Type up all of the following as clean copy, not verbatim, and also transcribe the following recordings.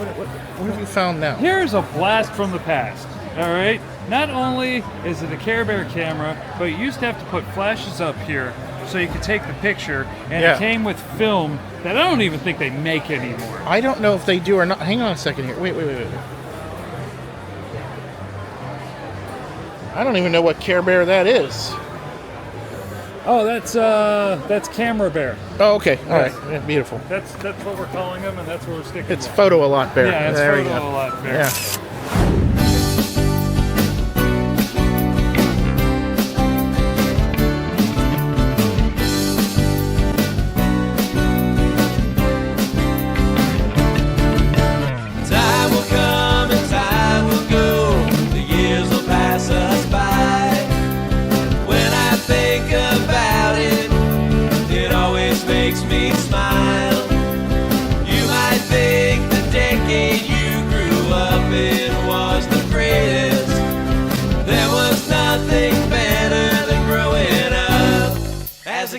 What have you found now? Here's a blast from the past. All right. Not only is it a Care Bear camera, but you used to have to put flashes up here so you could take the picture, and it came with film that I don't even think they make anymore. I don't know if they do or not. Hang on a second here. Wait. I don't even know what Care Bear that is. Oh, that's Camera Bear. Oh, okay. All right. Yeah, beautiful. That's what we're calling them, and that's what we're sticking It's with. Photo-A-Lot Bear. Yeah, it's Photo-A-Lot Bear. Yeah.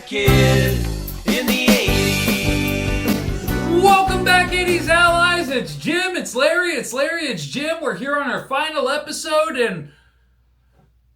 Kid in the 80s. Welcome back, 80s allies. It's Jim, it's Larry, it's Jim. We're here on our final episode, and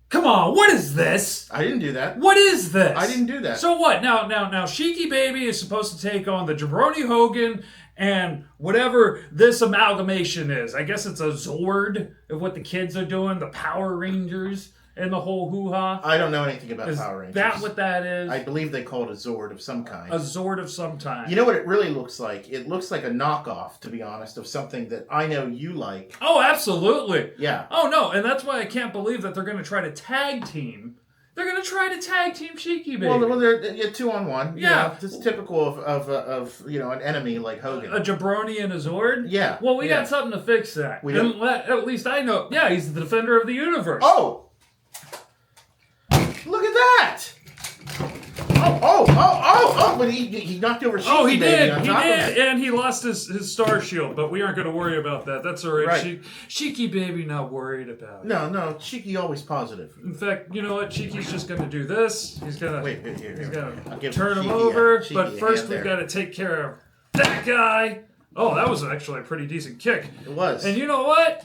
come on, what is this? I didn't do that. What is this? I didn't do that. So what? Now, Sheiky Baby is supposed to take on the Jabroni Hogan and whatever this amalgamation is. I guess it's a Zord of what the kids are doing, the Power Rangers. And the whole hoo-ha. I don't know anything about Power Rangers. Is that what that is? I believe they call it a Zord of some kind. A Zord of some kind. You know what it really looks like? It looks like a knockoff, to be honest, of something that I know you like. Oh, absolutely. Yeah. Oh, no, and that's why I can't believe that they're going to try to tag team. They're going to try to tag team Sheiky Baby. Well, they're 2-on-1. Yeah. It's typical of an enemy like Hogan. A Jabroni and a Zord? Yeah. Well, we got something to fix that. We do? At least I know. Yeah, he's the defender of the universe. Oh! Look at that! Oh! But he knocked over Sheiky Oh, he Baby did. on He top of did. it. And he lost his star shield, but we aren't going to worry about that. That's all right. Right. Sheiky Baby not worried about it. No, Sheiky always positive. In fact, you know what? Sheiky's just going to do this. He's going to he's going I'll to give turn him Sheiky over. Sheiky But first, hand we've there. got to take care of that guy. Oh, that was actually a pretty decent kick. It was. And you know what?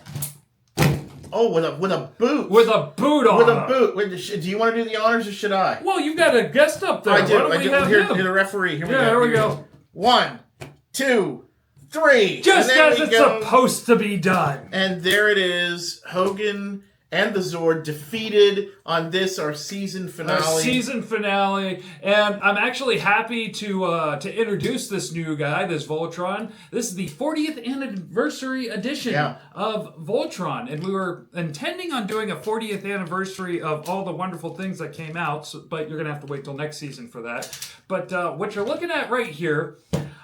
Oh, with a boot. With a boot on With him. a boot. Wait, do you want to do the honors or should I? Well, you've got a guest up there. I do. Why don't we have Here, him? the referee. Here we Yeah, go. there we go. 1, 2, 3. Just And then as we it's go. supposed to be done. And there it is. Hogan and the Zord defeated on this, our season finale. Our season finale, and I'm actually happy to introduce this new guy, this Voltron. This is the 40th anniversary edition of Voltron, and we were intending on doing a 40th anniversary of all the wonderful things that came out, but you're going to have to wait till next season for that. But what you're looking at right here,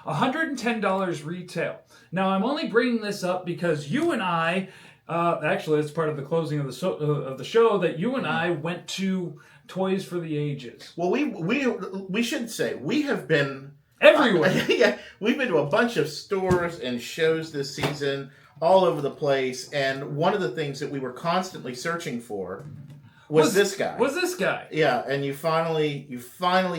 $110 retail. Now, I'm only bringing this up because you and I... actually, it's part of the closing of the show that you and I went to Toys for the Ages. Well, we should say we have been everywhere. Yeah, we've been to a bunch of stores and shows this season, all over the place. And one of the things that we were constantly searching for was this guy. Was this guy? Yeah, and you finally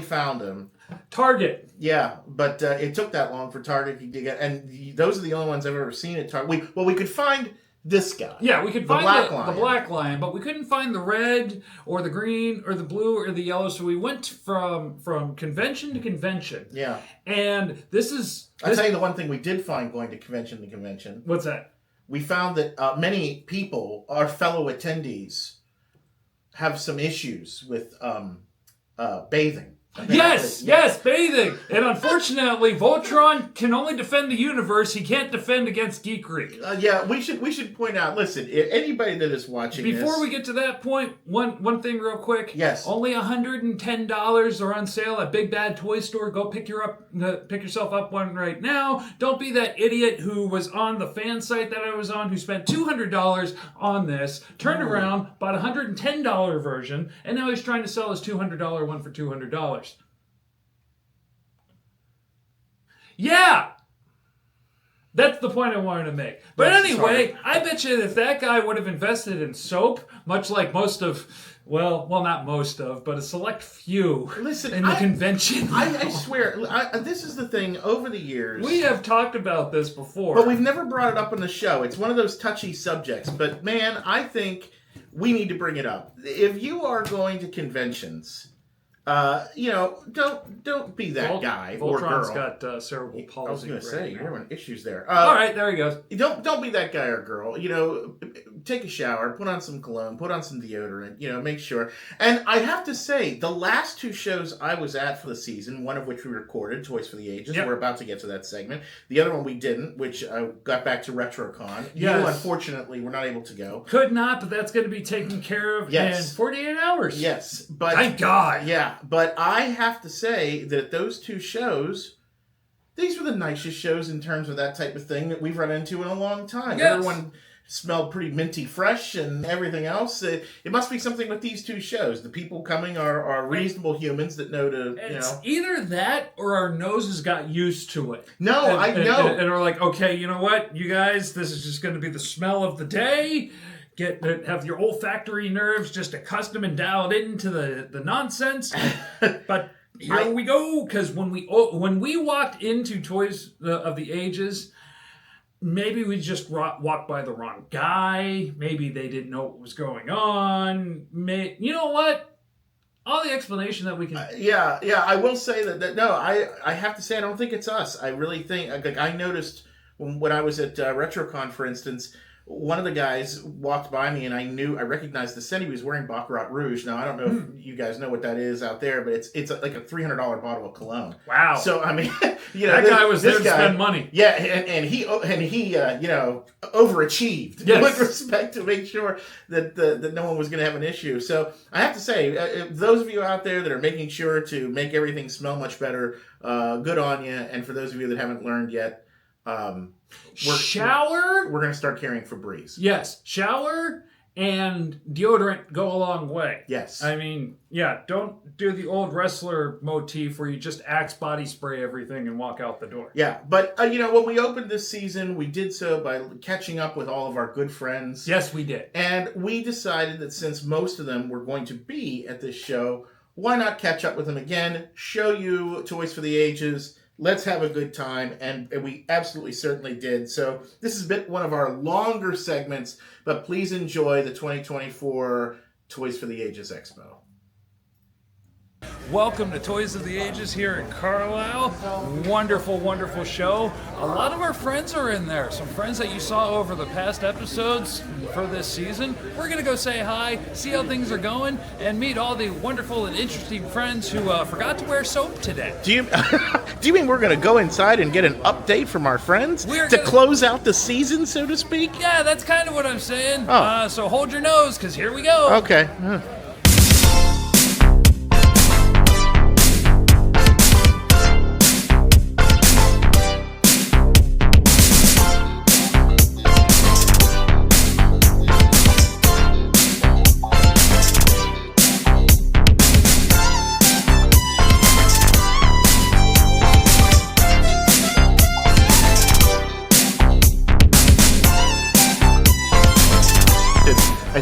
found him. Target. Yeah, but it took that long for Target to get, and those are the only ones I've ever seen at Target. We could find this guy. Yeah, we could find the black black lion, but we couldn't find the red or the green or the blue or the yellow. So we went from convention to convention. Yeah. And I'll tell you the one thing we did find going to convention to convention. What's that? We found that many people, our fellow attendees, have some issues with bathing. Yes, bathing. And unfortunately, Voltron can only defend the universe. He can't defend against geekery. Yeah, we should point out, listen, anybody that is watching Before we get to that point, one thing real quick. Yes. Only $110 are on sale at Big Bad Toy Store. Go pick yourself up one right now. Don't be that idiot who was on the fan site that I was on who spent $200 on this, turned around, bought a $110 version, and now he's trying to sell his $200 one for $200. Yeah! That's the point I wanted to make. But anyway, I bet you if that guy would have invested in soap, much like most of, well, not most of, but a select few in the convention. I swear, this is the thing, over the years. We have talked about this before. But we've never brought it up on the show. It's one of those touchy subjects. But man, I think we need to bring it up. If you are going to conventions... don't be that guy or girl. Voltron's got cerebral palsy. I was going to say, you're having issues there. All right, there he goes. Don't be that guy or girl. Take a shower, put on some cologne, put on some deodorant, make sure. And I have to say, the last 2 shows I was at for the season, one of which we recorded, Toys for the Ages. Yep. We're about to get to that segment. The other one we didn't, which got back to RetroCon. Yes. You, unfortunately, were not able to go. Could not, but that's going to be taken care of in 48 hours. Yes. But thank God. Yeah. But I have to say that those 2 shows, these were the nicest shows in terms of that type of thing that we've run into in a long time. Yes. Everyone smelled pretty minty fresh and everything else. It must be something with these 2 shows. The people coming are reasonable humans that know to, It's either that or our noses got used to it. No, I know. And we're like, okay, you know what, you guys, this is just going to be the smell of the day. Have your olfactory nerves just accustomed and dialed into the nonsense. But here we go, because when we walked into Toys of the Ages, maybe we just walked by the wrong guy. Maybe they didn't know what was going on. You know what? All the explanation that we can... I will say that no, I have to say I don't think it's us. I really think... I noticed when I was at RetroCon, for instance... One of the guys walked by me and I recognized the scent. He was wearing Baccarat Rouge. Now, I don't know if you guys know what that is out there, but it's like a $300 bottle of cologne. Wow. So, I mean, that guy was there to spend money. Yeah, and he overachieved with respect to make sure that no one was going to have an issue. So, I have to say, those of you out there that are making sure to make everything smell much better, good on you. And for those of you that haven't learned yet, shower. We're going to start carrying Febreze. Yes, shower and deodorant go a long way. Yes. I mean, don't do the old wrestler motif where you just Axe body spray everything and walk out the door. Yeah, but when we opened this season, we did so by catching up with all of our good friends. Yes, we did. And we decided that since most of them were going to be at this show, why not catch up with them again, show you Toys for the Ages. Let's have a good time, and we absolutely certainly did. So this has been one of our longer segments, but please enjoy the 2024 Toys for the Ages Expo. Welcome to Toys of the Ages here in Carlisle. Wonderful, wonderful show. A lot of our friends are in there. Some friends that you saw over the past episodes for this season. We're going to go say hi, see how things are going, and meet all the wonderful and interesting friends who forgot to wear soap today. Do you mean we're going to go inside and get an update from our friends close out the season, so to speak? Yeah, that's kind of what I'm saying. Oh. So hold your nose, because here we go. Okay.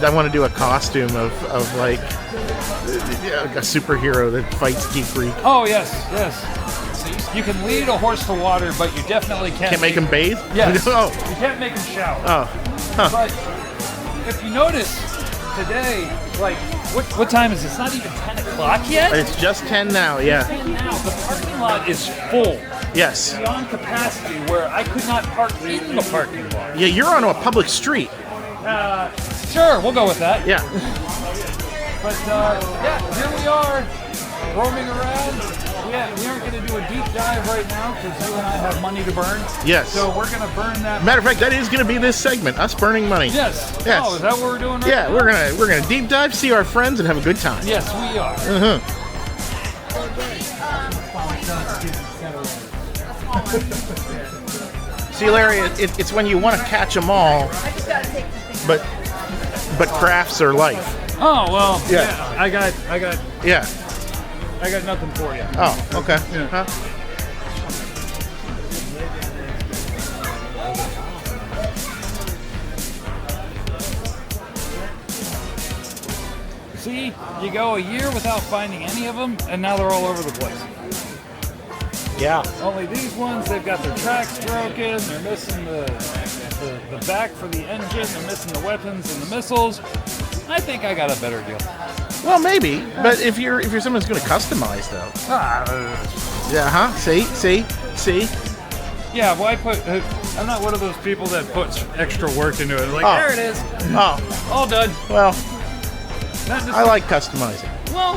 I want to do a costume of like a superhero that fights Geek Freak. Oh, yes. You can lead a horse to water, but you definitely can't make him bathe? Yes. Oh. You can't make him shower. Oh. Huh. But if you notice, today, like, what time is it? It's not even 10 o'clock yet? It's just 10 now, yeah. It's 10 now. The parking lot is full. Yes. Beyond capacity, where I could not park in the parking lot. Yeah, you're on a public street. Sure, we'll go with that. Yeah. But, here we are, roaming around. We aren't going to do a deep dive right now because you and I have money to burn. Yes. So we're going to burn that. Matter of fact, that is going to be this segment, us burning money. Yes. Oh, is that what we're doing right now? Yeah, we're gonna deep dive, see our friends, and have a good time. Yes, we are. See, Larry, it's when you want to catch them all, but crafts are life. Oh, well, yeah. I got nothing for you. Oh, okay. Yeah. Huh? me, you go a year without finding any of them, and now they're all over the place. Yeah. Only these ones, they've got their tracks broken, they're missing the back for the engine, they're missing the weapons and the missiles. I think I got a better deal. Well, maybe, but if you're someone who's going to customize though. Yeah, huh? See. Yeah, well, I'm not one of those people that puts extra work into it. Like, Oh. there it is. Oh, All done. well, Not just, I like customizing. well,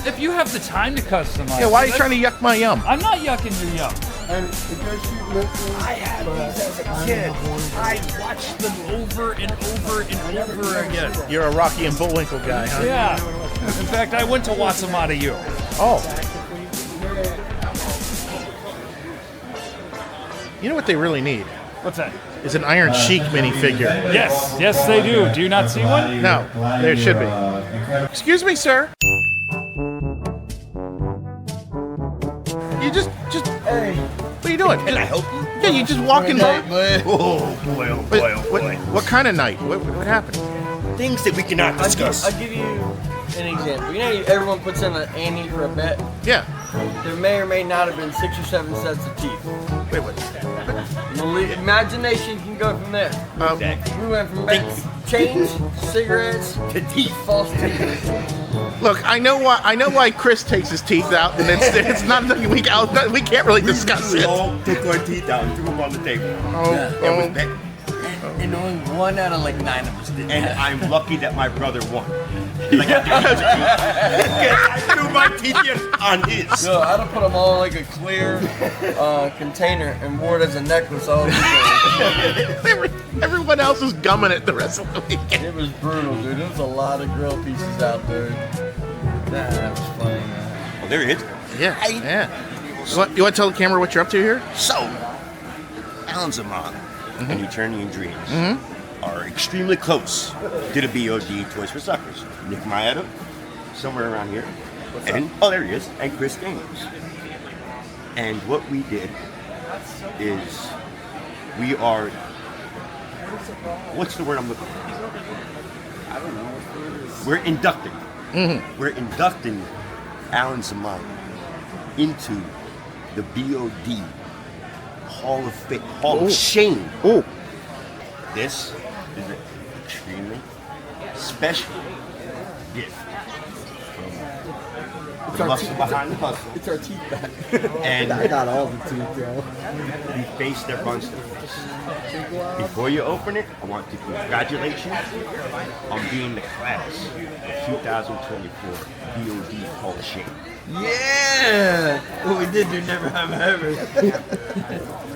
if you have the time to customize. Yeah, why are you that's- trying to yuck my yum? I'm not yucking your yum. And if you're shooting missiles, I had these as a kid. I watched them over and over and over again. You're a Rocky and Bullwinkle guy, huh? Yeah. In fact, I went to Watsamata U. Oh. You know what they really need? What's that? Is an Iron Sheik minifigure. Yes, they do. Do you not see one? No, there should be. Excuse me, sir. You just. hey, What are you doing? Can I help you? Yeah, you just walking by. Oh boy, oh boy, oh boy. What kind of night? What happened? Things that we cannot discuss. I'll give you an example. You know, everyone puts in an ante for a bet. Yeah. There may or may not have been 6 or 7 sets of teeth. Wait, what? Imagination can go from there. We went from chains, cigarettes, to teeth, false teeth. Look, I know why Chris takes his teeth out, and it's not something we can't really discuss We it. all took our teeth out and threw them on the table. And only 1 out of like 9 of us did. And I'm lucky that my brother won. Like, I threw my teeth in on his. So I'd have put them all in like a clear container and wore it as a necklace all weekend. Everyone else was gumming it the rest of the weekend. It was brutal, dude. There was a lot of grill pieces out there. That was funny, man. Oh, there he is. Yeah. You want to tell the camera what you're up to here? So, Alan Zaman and Eternian Dreams are extremely close to the BOD Toys for Suckers. Nick Maeda, somewhere around here. Oh, there he is. And Chris Daniels. And what we did is we are... What's the word I'm looking for? I don't know. We're inducting. We're inducting Alan Zaman into the BOD Hall of Fame, Hall of Shame. Oh. This is an extremely special gift from the muscle behind the hustle. It's our teeth back. And I got all the teeth, yo. we face their bunch of face. Before you open it, I want to congratulate you on being the class of 2024 BOD Hall of Shame. Yeah! What we did do never have ever.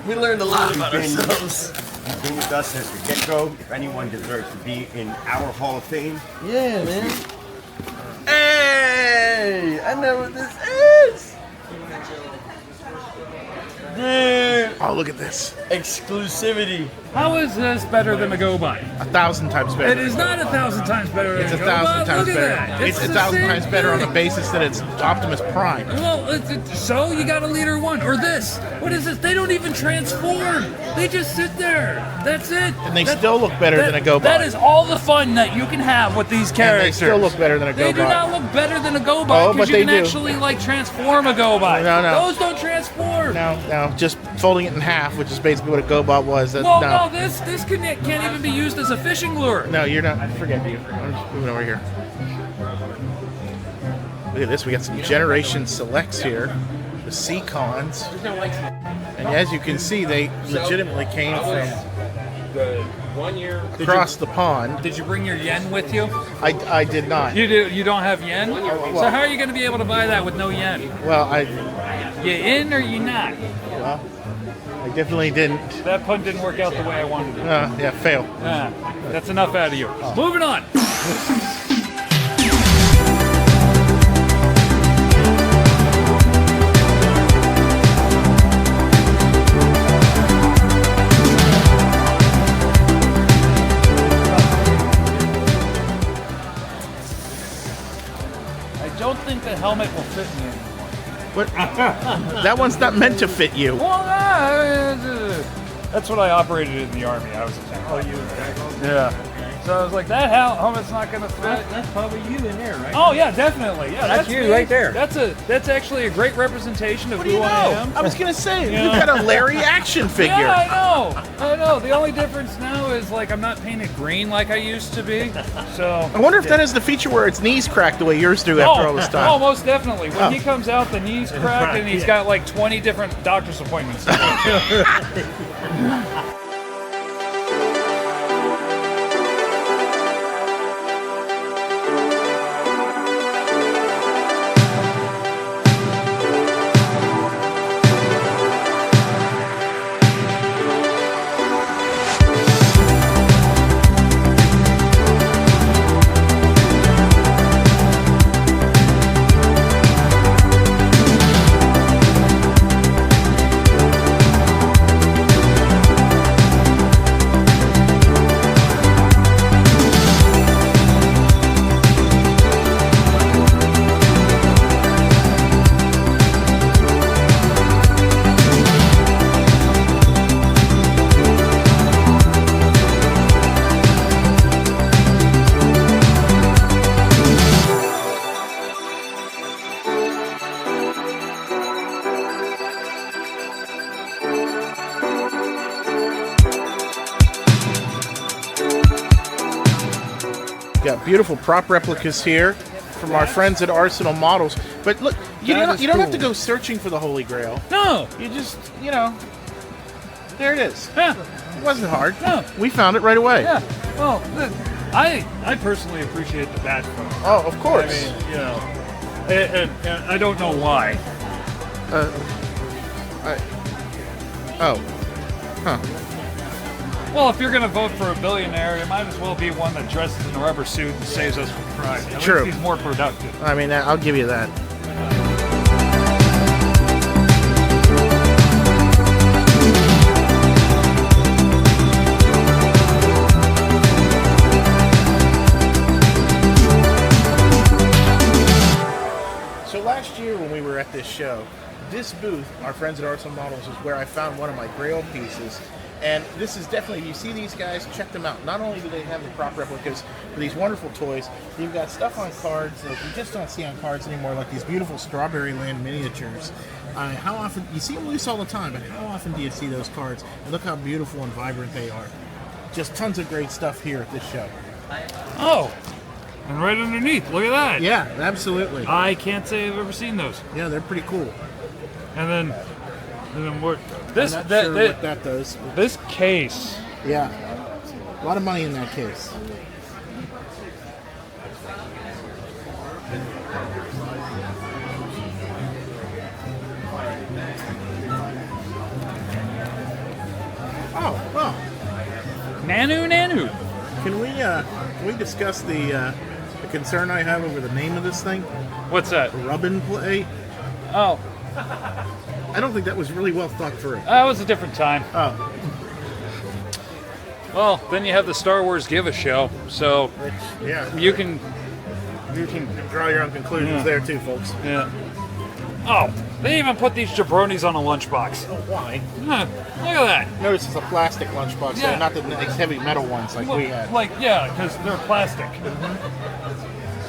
We learned a lot about ourselves. You've been with us since the get-go. If anyone deserves to be in our Hall of Fame, Yeah, man. Hey! I know what this is! Dude! Oh, look at this. Exclusivity. How is this better than a go-by? 1,000 times better. It is not 1,000 times better than It's a 1,000 go-by. times Look at better. that. It's the 1,000 same times better on the thing. basis that it's Optimus Prime. Well, so you got a leader 1 or this. What is this? They don't even transform. They just sit there. That's it. And they still look better than a go-by. That is all the fun that you can have with these And characters. they still look better than a They do go-by. not look better than a go-by Oh, because but you can they do. actually like transform a go-by. No. Those don't transform. No, just folding it in half, which is basically what a go-by was. That's, Well, no, no, this can't even be used as a fishing lure. No, you're not. Forget you. I'm just moving over here. Look at this. We got some Generation Selects here. The Seacons. And as you can see, they legitimately came from The 1 year. across the pond. Did you bring your yen with you? I did not. You do. You don't have yen. So how are you going to be able to buy that with no yen? Well, You in or you not? I definitely didn't. That pun didn't work out the way I wanted it. Yeah, fail. That's enough out of you. Moving on. I don't think the helmet will fit me anymore. What? That one's not meant to fit you. Well, that's what I operated in the Army. I was a tank. Oh, you were a tank? Yeah. So I was like, that helmet's not going to fit. That's probably you in there, right? Oh yeah, definitely. Yeah, That's you me. right there. That's actually a great representation of What do who you know? I am. I was gonna say Yeah. you've got a Larry action figure. Yeah, I know. The only difference now is like I'm not painted green like I used to be. So I wonder if that is the feature where its knees crack the way yours do after all this time. Oh, most definitely. When Oh. he comes out, the knees crack, and he's got like 20 different doctor's appointments. Got beautiful prop replicas here from our friends at Arsenal Models. But look, you That don't is have to cool. go searching for the Holy Grail. No. You just, there it is. Yeah. It wasn't hard. No. We found it right away. Yeah. Well, I personally appreciate the badge photo. Oh, of course. I mean, and I don't know why. Well, if you're going to vote for a billionaire, it might as well be one that dresses in a rubber suit and saves us from crime. At True. least he's more productive. I mean, I'll give you that. So last year when we were at this show, this booth, our friends at Arsenal Models, is where I found one of my Grail pieces. And this is definitely, if you see these guys, check them out. Not only do they have the prop replicas for these wonderful toys, you've got stuff on cards that you just don't see on cards anymore, like these beautiful Strawberry Land miniatures. How often, you see them loose all the time, but how often do you see those cards? And look how beautiful and vibrant they are. Just tons of great stuff here at this show. Oh, and right underneath, look at that. Yeah, absolutely. I can't say I've ever seen those. Yeah, they're pretty cool. And then what? This I'm not sure what that does. this case. Yeah, a lot of money in that case. Oh, well, Nanu. can we discuss the concern I have over the name of this thing? What's that? Rubbin Plate? Oh, I don't think that was really well thought through. that was a different time. Oh, Well, then you have the Star Wars Give a Show, so yeah. you can. You can draw your own conclusions Yeah. there too, folks. Yeah. Oh, they even put these jabronis on a lunchbox. Oh, why? Huh, look at that. Notice it's a plastic lunchbox, Yeah. not the nice heavy metal ones like we had. Like, yeah, because they're plastic.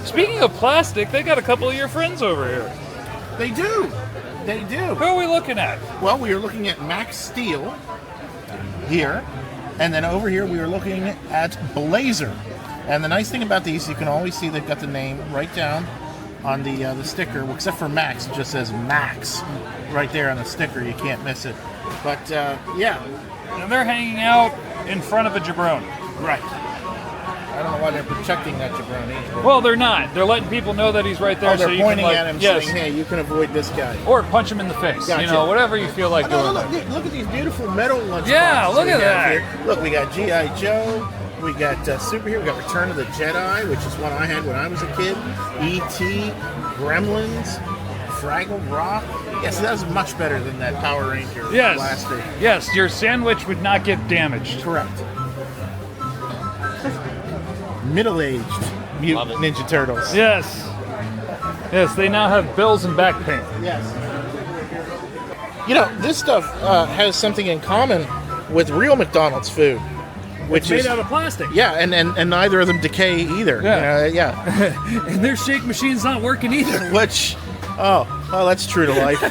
Speaking of plastic, they got a couple of your friends over here. They do. They do. Who are we looking at? Well, we are looking at Max Steel here, and then over here we are looking at Blazer. And the nice thing about these, you can always see they've got the name right down on the sticker, well, except for Max, it just says Max right there on the sticker. You can't miss it. But yeah, And they're hanging out in front of a jabroni. right. I don't know why they're protecting that jabroni. but- Well, they're not. They're letting people know that he's right there. Oh, they're so you pointing can, like, at him yes, saying, hey, you can avoid this guy. or punch him in the face. Gotcha. You know, whatever you feel like Oh, no, doing. look at these beautiful metal lunchboxes. Yeah, look we at have that. Here. Look, we got G.I. Joe. We got superhero. We got Return of the Jedi, which is one I had when I was a kid. E.T., Gremlins, Fraggle Rock. Yes, that was much better than that Power Ranger Yes. blaster. Yes, your sandwich would not get damaged. Correct. Middle-aged Mutant Ninja Turtles. Yes. Yes, they now have bills and back pain. Yes. You know, this stuff has something in common with real McDonald's food. which It's made is out of plastic. yeah, and neither of them decay either. Yeah. Yeah. And their shake machine's not working either. Which, oh, that's true to life.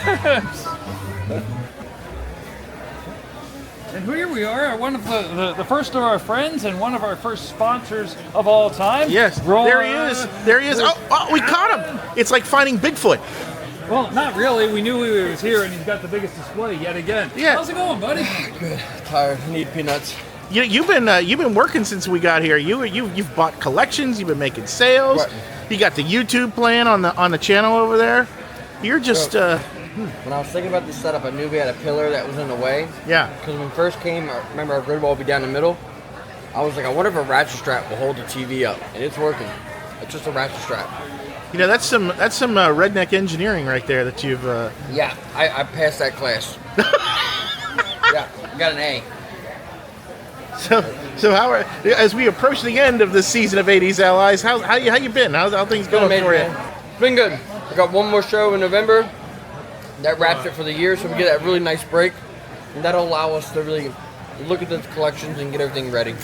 And here we are, one of the first of our friends and one of our first sponsors of all time. Yes, there he is. There he is. Oh, we caught him. It's like finding Bigfoot. Well, not really. We knew he was here, and he's got the biggest display yet again. Yeah. How's it going, buddy? Good. Tired. Need peanuts. You've been working since we got here. You've bought collections. You've been making sales. Right. You got the YouTube plan on the channel over there. You're just When I was thinking about this setup, I knew we had a pillar that was in the way. yeah. Because when we first came, I remember our grid wall would be down the middle. I was like, I wonder if a ratchet strap will hold the TV up, and it's working. It's just a ratchet strap. You know, that's some redneck engineering right there that you've. Yeah, I passed that class. Yeah, got an A. So as we approach the end of the season of 80s Allies, how you been? How things going for you? Man. It's been good. I got one more show in November. That wraps it for the year, so we get that really nice break, and that'll allow us to really look at the collections and get everything ready.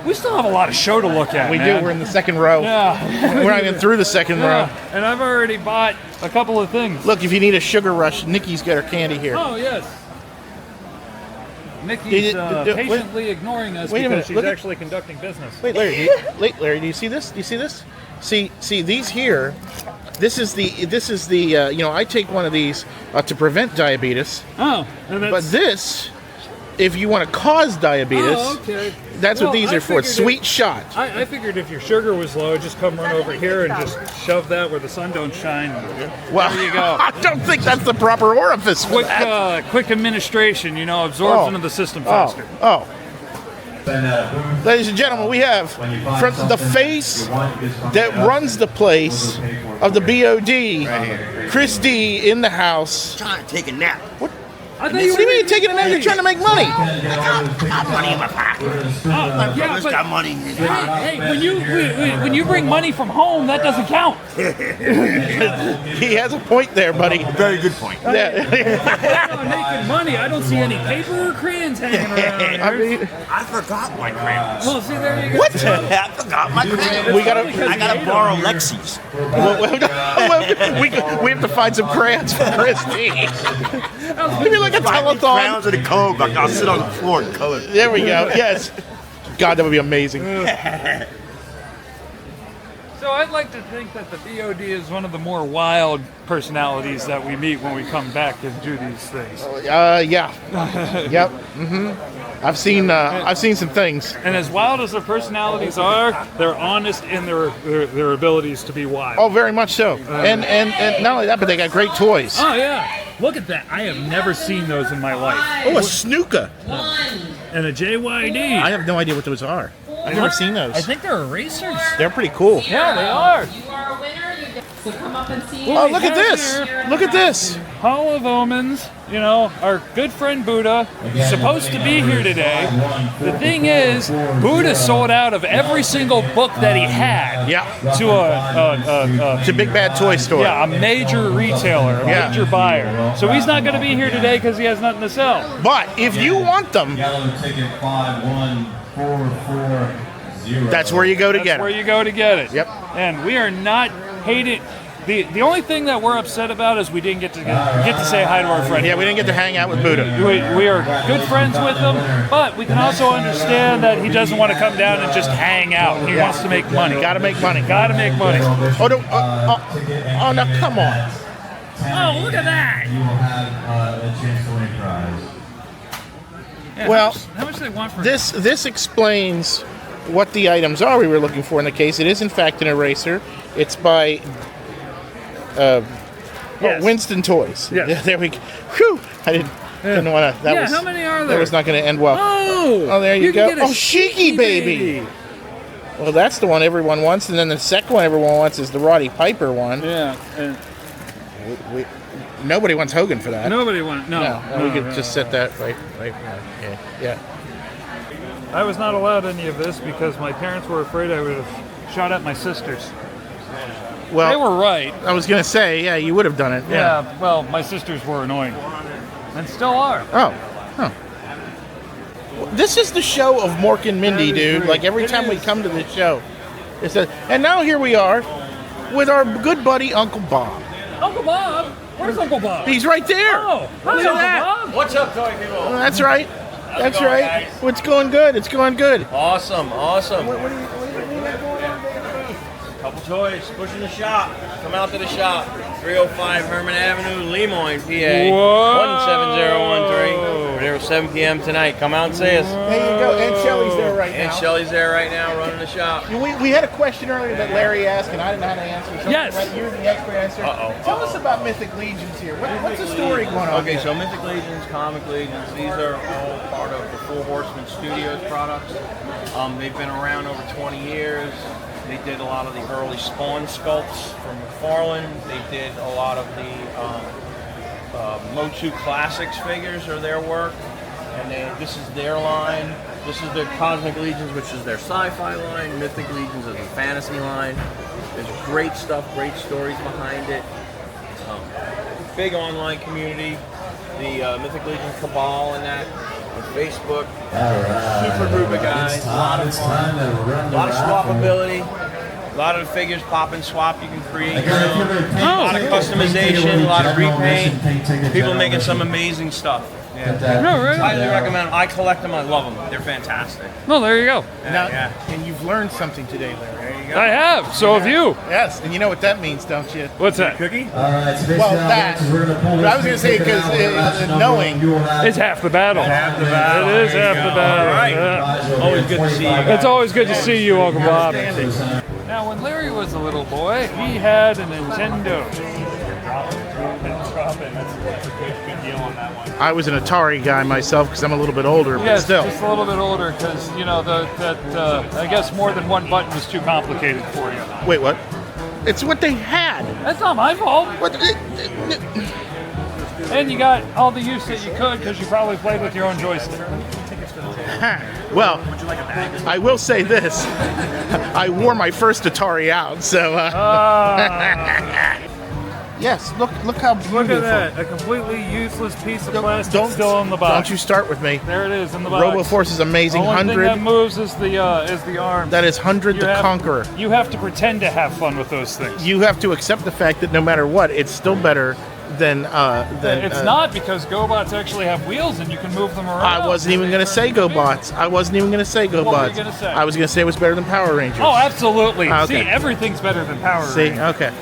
We still have a lot of show to look at, We man. do. We're in the second row. Yeah. We're not even through the second row. Yeah. And I've already bought a couple of things. Look, if you need a sugar rush, Nikki's got her candy here. Oh, yes. Nikki's Did it- wait- patiently ignoring us wait a because minute, she's look at- actually conducting business. Wait, Larry, do you see this? Do you see this? See these here. This is the I take one of these to prevent diabetes. Oh, and that's... But this, if you want to cause diabetes, Oh, okay. that's Well, what these I are for. figured Sweet shot. I figured if your sugar was low, just come run over here and just shove that where the sun don't shine. Well, There you go. I don't think that's the proper orifice for that. Quick administration, absorbs into the system faster. Oh. Ladies and gentlemen, we have from the face that runs the place of the BOD, Chris D in the house. Trying to take a nap. I thought What do you mean you're taking a nap? You're trying to make money. I got money in my pocket. My brother's but- got money in his pocket. Hey, when you bring money from home, that doesn't count. He has a point there, buddy. Very good point. Yeah. I'm making money. I don't see any paper or crayons hanging around. I mean, I forgot my crayons. Well, see, there you go. what? I forgot my crayons. I gotta borrow Lexi's. We have to find some crayons for Christy. Maybe like a Buy me telethon. crayons of the Coke. I'll sit on the floor and color. There we go. Yes. God, that would be amazing. So I'd like to think that the BOD is one of the more wild personalities that we meet when we come back and do these things. Yeah. Yep. I've seen some things. And as wild as their personalities are, they're honest in their abilities to be wild. Oh, very much so. And not only that, but they got great toys. Oh, yeah. Look at that. I have never seen those in my life. Oh, a snooker. And a JYD. I have no idea what those are. I've never seen those. I think they're erasers. They're pretty cool. Yeah, they are. You are a winner. You get to come up and see. Oh, look at this. Look at this. Hall of Omens, our good friend Buddha, supposed to be here today. The thing is, Buddha sold out of every single book that he had Yeah. to It's a big bad toy store. a major retailer, a Yeah. major buyer. So he's not going to be here today because he has nothing to sell. But if you want them, Yellow ticket 51440. that's where you go to That's get where them. you go to get it. Yep. And we are not hating. The only thing that we're upset about is we didn't get to say hi to our friend. Yeah, we didn't get to hang out with Buddha. We are good friends with him, but we can also understand that he doesn't want to come down and just hang out. He wants to make money. Gotta make money. Gotta make money. Oh, no, oh, now come on. Oh, look at that. You will have a chance to win a prize. Yeah, Well, how much do they want for This explains what the items are we were looking for in the case. It is, in fact, an eraser. It's by Yes. Winston Toys. Yes. Yeah, there we go. Whew! I didn't want to. Yeah, how many are there? That was not going to end well. Oh, there you can go. get a Oh, Sheiky baby. Well, that's the one everyone wants, and then the second one everyone wants is the Roddy Piper one. Yeah, and Nobody wants Hogan for that. nobody wants. No, We could just set that right. Yeah. I was not allowed any of this because my parents were afraid I would have shot at my sisters. Well, They were right. I was going to say, yeah, you would have done it. Yeah, well, my sisters were annoying. And still are. Oh. Huh. This is the show of Mork and Mindy, dude. Like every time we come to this show, it's a, and now here we are with our good buddy Uncle Bob. Uncle Bob? Where's Uncle Bob? He's right there. Oh, hi, Look at Uncle that. Bob. What's up, toy people? That's right. That's going, right. guys? It's going good. It's going good. Awesome. Couple toys, pushing the shop. Come out to the shop. 305 Herman Avenue, Lemoyne, PA. 17013. We're there at 7 p.m. tonight. Come out and see us. There you go. Aunt Shelly's there right now. Aunt Shelly's there right now, running the shop. We had a question earlier that Larry asked, and I didn't know how to answer. Something Yes. Right, you're the expert answer. Tell us about Mythic Legions here. What's the story going on? Okay, here? so Mythic Legions, Comic Legions, these are all part of the Four Horsemen Studios products. They've been around over 20 years. They did a lot of the early Spawn sculpts from McFarlane. They did a lot of the Motu Classics figures are their work. And this is their line. This is their Cosmic Legions, which is their sci-fi line. Mythic Legions is the fantasy line. There's great stuff, great stories behind it. Big online community. The Mythic Legion Cabal and that on Facebook. Super group of guys. A lot of fun. A lot of swappability. A lot of the figures pop and swap you can create. A lot of customization, a lot of repaint. People making some amazing stuff. Yeah. No, right? Highly recommend them. I collect them. I love them. They're fantastic. Well, there you go. Now, and you've learned something today, Larry. There you go. I have. So have you. Yes, and you know what that means, don't you? What's that? Cookie? Alright, so Well, that. But I was going to say, because knowing. It's half the battle. Half the battle. It is There you half the go. battle. All right. Yeah. Always good to see you guys. It's always good to see you, Uncle Bob. Now, when Larry was a little boy, he had a Nintendo. I was an Atari guy myself because I'm a little bit older, but Yes, still. just a little bit older because, you know, I guess more than one button was too complicated for you. Wait, what? It's what they had. That's not my fault. What? And you got all the use that you could because you probably played with your own joystick. Well, I will say this. I wore my first Atari out, so... Yes, look how beautiful. Look at that. A completely useless piece of plastic still in the box. Don't you start with me. There it is in the box. RoboForce is amazing. The only thing 100. that moves is the arm. That is 100 the Conqueror. You have to pretend to have fun with those things. You have to accept the fact that no matter what, it's still better than it's not, because GoBots actually have wheels and you can move them around. I wasn't even going to say GoBots. I wasn't even going to say GoBots. What were you gonna say? I was going to say it was better than Power Rangers. Oh, absolutely. Okay. See, everything's better than Power See, Rangers. okay.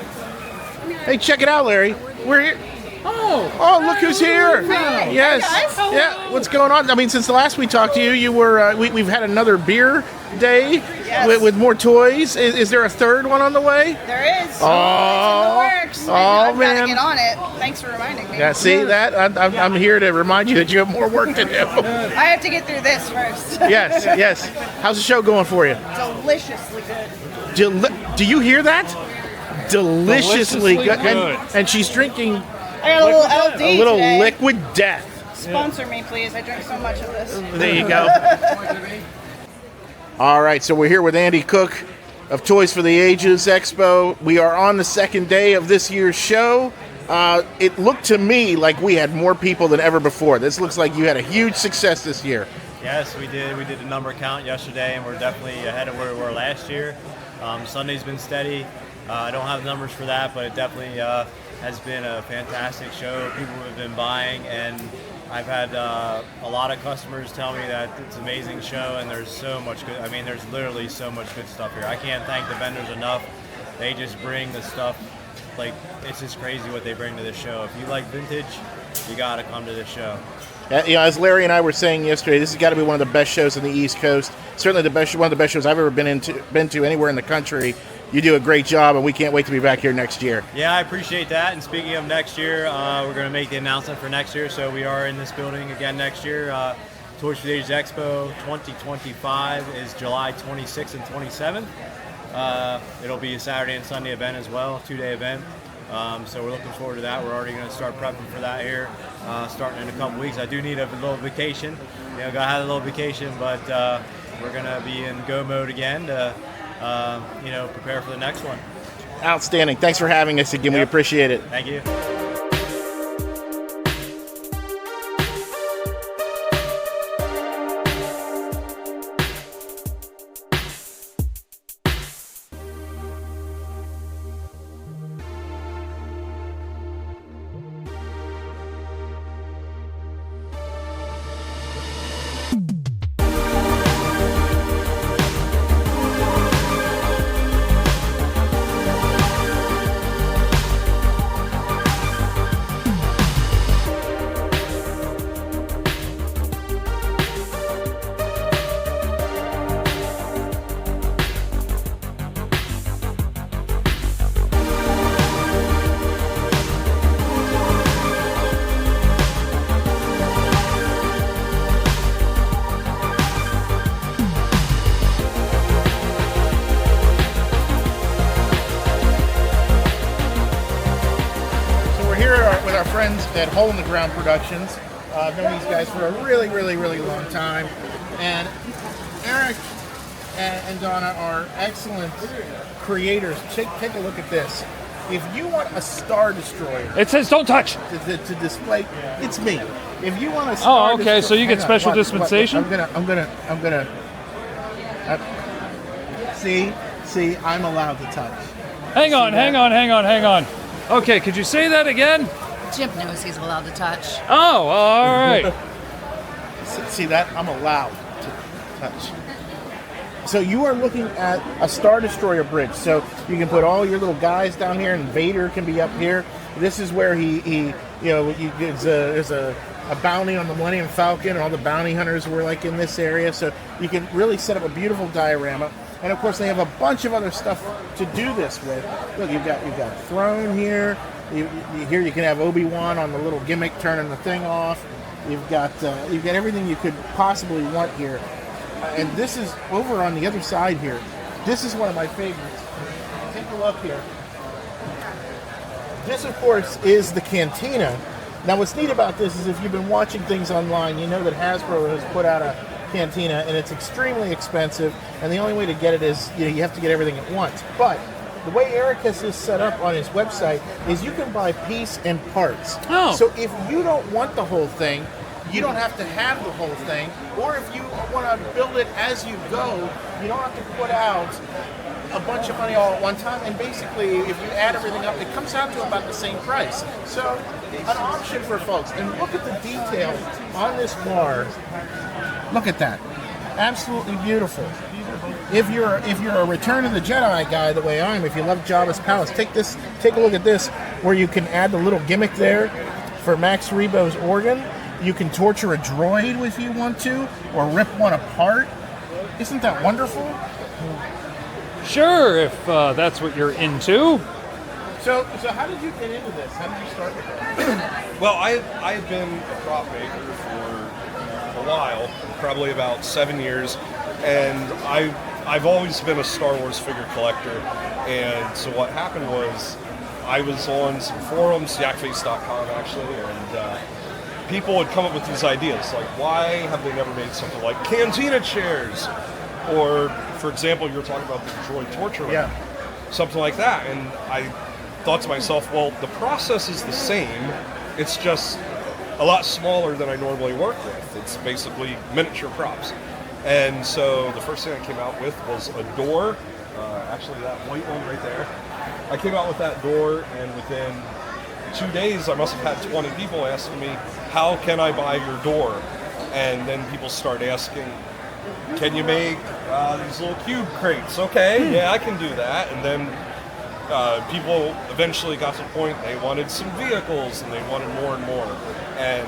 Hey, check it out, Larry. We're here. Oh, look who's here! Yes, yeah. What's going on? I mean, since the last we talked to you, you were. We've had another beer day with more toys. Is there a third one on the way? There is. Oh, it's in the works. man! I've got to get on it. Thanks for reminding me. Yeah, see that? I'm here to remind you that you have more work to do. I have to get through this first. Yes. How's the show going for you? Deliciously good. Do you hear that? Deliciously good. good. And she's drinking I got a little LD a little today. liquid death. Sponsor me, please. I drink so much of this. There you go. All right, so we're here with Andy Cook of Toys for the Ages Expo. We are on the second day of this year's show. It looked to me like we had more people than ever before. This looks like you had a huge success this year. Yes, we did. We did a number count yesterday, and we're definitely ahead of where we were last year. Sunday's been steady. I don't have numbers for that, but it definitely has been a fantastic show. People have been buying, and I've had a lot of customers tell me that it's an amazing show, and there's so much good. I mean, there's literally so much good stuff here. I can't thank the vendors enough. They just bring the stuff. Like, it's just crazy what they bring to this show. If you like vintage, you gotta come to this show. As Larry and I were saying yesterday, this has got to be one of the best shows on the East Coast. Certainly one of the best shows I've ever been to anywhere in the country. You do a great job, and we can't wait to be back here next year. Yeah, I appreciate that. And speaking of next year, we're going to make the announcement for next year. So we are in this building again next year. Toys for the Ages Expo 2025 is July 26th and 27th. It'll be a Saturday and Sunday event as well, 2-day event. So we're looking forward to that. We're already going to start prepping for that here, starting in a couple weeks. I do need a little vacation. Gotta have a little vacation, but we're going to be in go mode again to prepare for the next one. Outstanding. Thanks for having us again. We appreciate it. Thank you. at Hole in the Ground Productions. I've known these guys for a really, really, really long time. And Eric and Donna are excellent creators. Take a look at this. If you want a Star Destroyer, It says don't touch. to display, it's me. If you want a Star Oh, okay. So you get hang on, special watch, dispensation. I'm gonna. See, I'm allowed to touch. Hang on. Okay, could you say that again? Jim knows he's allowed to touch. Oh, all right. See that? I'm allowed to touch. So you are looking at a Star Destroyer bridge. So you can put all your little guys down here, and Vader can be up here. This is where there's a bounty on the Millennium Falcon, and all the bounty hunters were like in this area. So you can really set up a beautiful diorama. And of course, they have a bunch of other stuff to do this with. Look, you've got Throne here. Here you can have Obi-Wan on the little gimmick turning the thing off. You've got everything you could possibly want here. And this is over on the other side here. This is one of my favorites. Take a look here. This, of course, is the Cantina. Now, what's neat about this is if you've been watching things online, you know that Hasbro has put out a Cantina, and it's extremely expensive, and the only way to get it is you have to get everything at once. But the way Eric has this set up on his website is you can buy piece and parts. Oh. So if you don't want the whole thing, you don't have to have the whole thing, or if you want to build it as you go, you don't have to put out a bunch of money all at one time, and basically if you add everything up, it comes out to about the same price. So an option for folks. And look at the detail on this bar. Look at that. Absolutely beautiful. If you're a Return of the Jedi guy the way I am, if you love Jabba's Palace, take a look at this, where you can add the little gimmick there for Max Rebo's organ. You can torture a droid if you want to, or rip one apart. Isn't that wonderful? Sure, if that's what you're into. So how did you get into this? How did you start with that? Well, I've been a prop maker for a while, probably about 7 years, and I've always been a Star Wars figure collector. And so what happened was, I was on some forums, yakface.com actually, and people would come up with these ideas, like why have they never made something like Cantina chairs? Or, for example, you were talking about the droid torture lamp, something like that. And I thought to myself, well, the process is the same, it's just a lot smaller than I normally work with. It's basically miniature props. And so the first thing I came out with was a door, actually that white one right there. I came out with that door, and within 2 days I must have had 20 people asking me, how can I buy your door? And then people start asking, can you make these little cube crates? Okay, yeah, I can do that. And then people eventually got to the point they wanted some vehicles, and they wanted more and more. And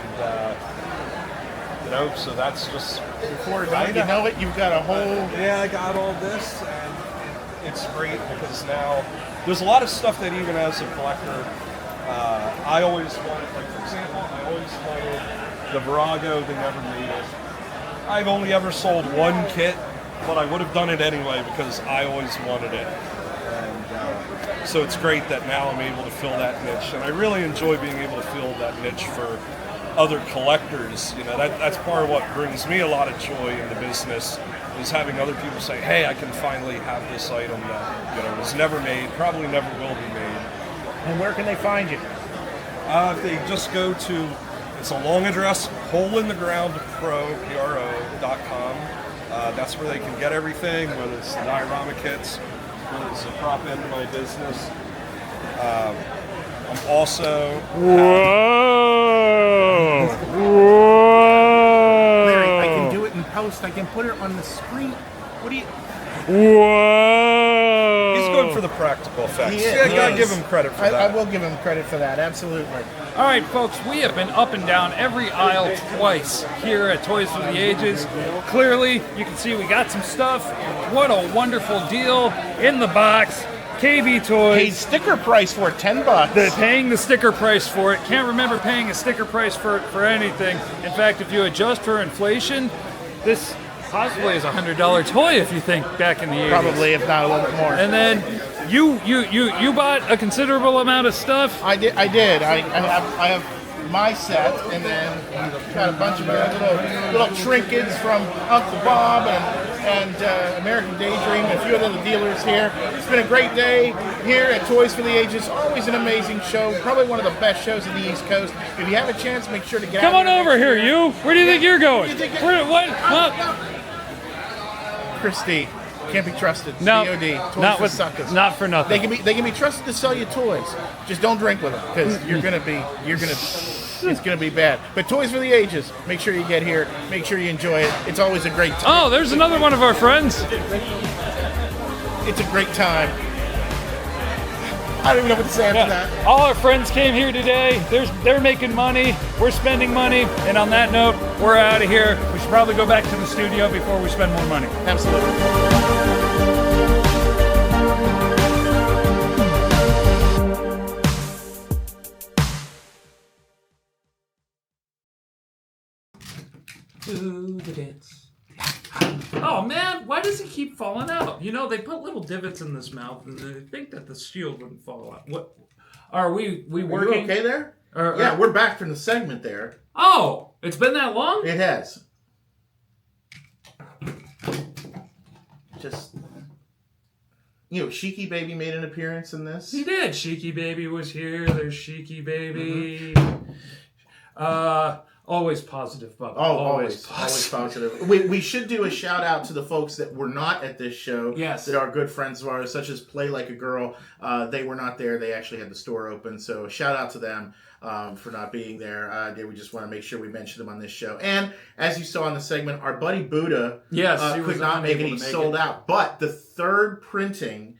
so that's just before you know it, you've got a whole. I got all this, and it's great because now there's a lot of stuff that even as a collector, I always wanted. Like for example, I always wanted the Virago. They never made it. I've only ever sold one kit, but I would have done it anyway because I always wanted it. And so it's great that now I'm able to fill that niche, and I really enjoy being able to fill that niche for other collectors. That's part of what brings me a lot of joy in the business, is having other people say, hey, I can finally have this item that was never made, probably never will be made. And where can they find you? If they just go to, it's a long address, holeinthegroundpro.com. That's where they can get everything, whether it's the diorama kits, whether it's the prop end of my business. I'm also... Whoa! Larry, I can do it in post. I can put it on the screen. What do you... Whoa! He's good for the practical effects. He is. Yeah, you gotta give him credit for that. I will give him credit for that, absolutely. All right, folks, we have been up and down every aisle twice here at Toys for the Ages. Clearly, you can see we got some stuff. What a wonderful deal in the box. KB Toys. Paid sticker price for it, $10. They're paying the sticker price for it. Can't remember paying a sticker price for anything. In fact, if you adjust for inflation, this possibly is a $100 toy if you think back in the 80s. Probably, if not a little bit more. And then you bought a considerable amount of stuff. I did. I have my set, and then got a bunch of little trinkets from Uncle Bob and American Daydream and a few other dealers here. It's been a great day here at Toys for the Ages. Always an amazing show. Probably one of the best shows in the East Coast. If you have a chance, make sure to get Come on over here, you. Where do you think you're going? What? Christy. Can't be trusted. No, COD. Toys not for with suckers. Not for nothing. They can be trusted to sell you toys. Just don't drink with them because it's gonna be bad. But Toys for the Ages. Make sure you get here. Make sure you enjoy it. It's always a great time. Oh, there's another one of our friends. It's a great time. I don't even know what to say after that. All our friends came here today. They're making money. We're spending money. And on that note, we're out of here. We should probably go back to the studio before we spend more money. Absolutely. To the dance. Oh man, why does it keep falling out? You know, they put little divots in this mouth and they think that the shield wouldn't fall out. What are we working? Are you okay there? Yeah, we're back from the segment there. Oh, it's been that long? It has. Just, Sheiky Baby made an appearance in this. He did. Sheiky Baby was here. There's Sheiky Baby. Always positive, Bubba. Always positive. We should do a shout out to the folks that were not at this show. Yes. That are good friends of ours, such as Play Like a Girl. They were not there. They actually had the store open. So shout out to them for not being there. We just want to make sure we mention them on this show. And as you saw in the segment, our buddy Buddha could not make it. He sold out. But the third printing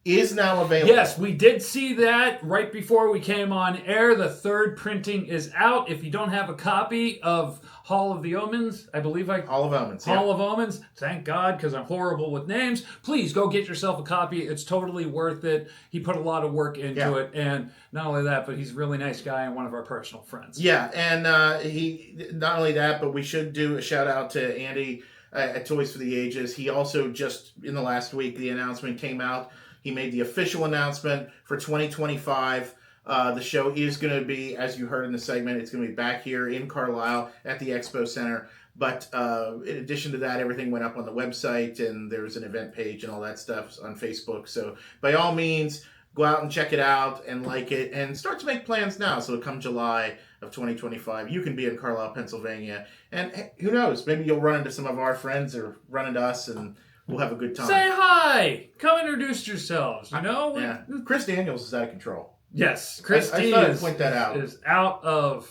is now available. Yes, we did see that right before we came on air. The third printing is out. If you don't have a copy of Hall of the Omens, Hall of Omens, thank God, because I'm horrible with names. Please go get yourself a copy. It's totally worth it. He put a lot of work into it, and not only that, but he's a really nice guy and one of our personal friends. Yeah, and he not only that, but we should do a shout out to Andy at Toys for the Ages. He also just in the last week, the announcement came out. He made the official announcement for 2025. The show is going to be, as you heard in the segment, it's going to be back here in Carlisle at the Expo Center. But in addition to that, everything went up on the website, and there's an event page and all that stuff on Facebook. So by all means, go out and check it out and like it, and start to make plans now. So come July of 2025, you can be in Carlisle, Pennsylvania. And who knows, maybe you'll run into some of our friends or run into us, and we'll have a good time. Say hi. Come introduce yourselves. Yeah. Chris Daniels is out of control. Yes, Chris I thought I'd point that out. Is out of.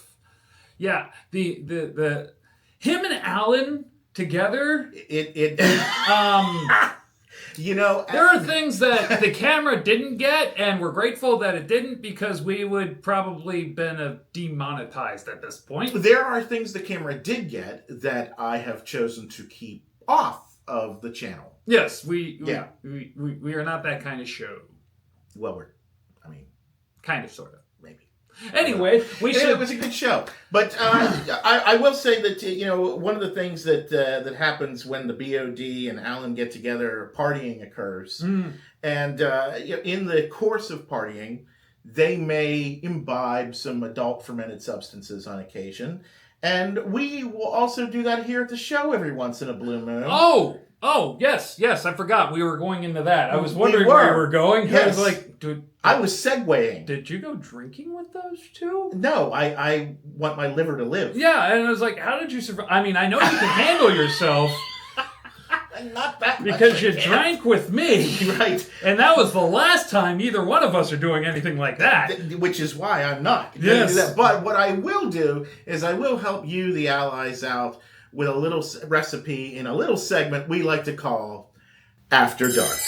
Yeah, the him and Alan together. There are things that the camera didn't get, and we're grateful that it didn't, because we would probably been demonetized at this point. There are things the camera did get that I have chosen to keep off of the channel. Yes, we are not that kind of show. Well, kind of, sort of, maybe. Anyway, it was a good show, but I will say that one of the things that happens when the BOD and Alan get together, partying occurs, and in the course of partying, they may imbibe some adult fermented substances on occasion. And we will also do that here at the show every once in a blue moon. Oh, yes, I forgot. We were going into that. I was wondering where you were going. Yes. I was like, I was segueing. Did you go drinking with those two? No, I want my liver to live. Yeah, and I was like, how did you survive? I mean, I know you can handle yourself. Not that much. Because you drank with me. Right. And that was the last time either one of us are doing anything like that. Which is why I'm not going to do that. But what I will do is I will help you, the allies, out with a little recipe in a little segment we like to call After Dark.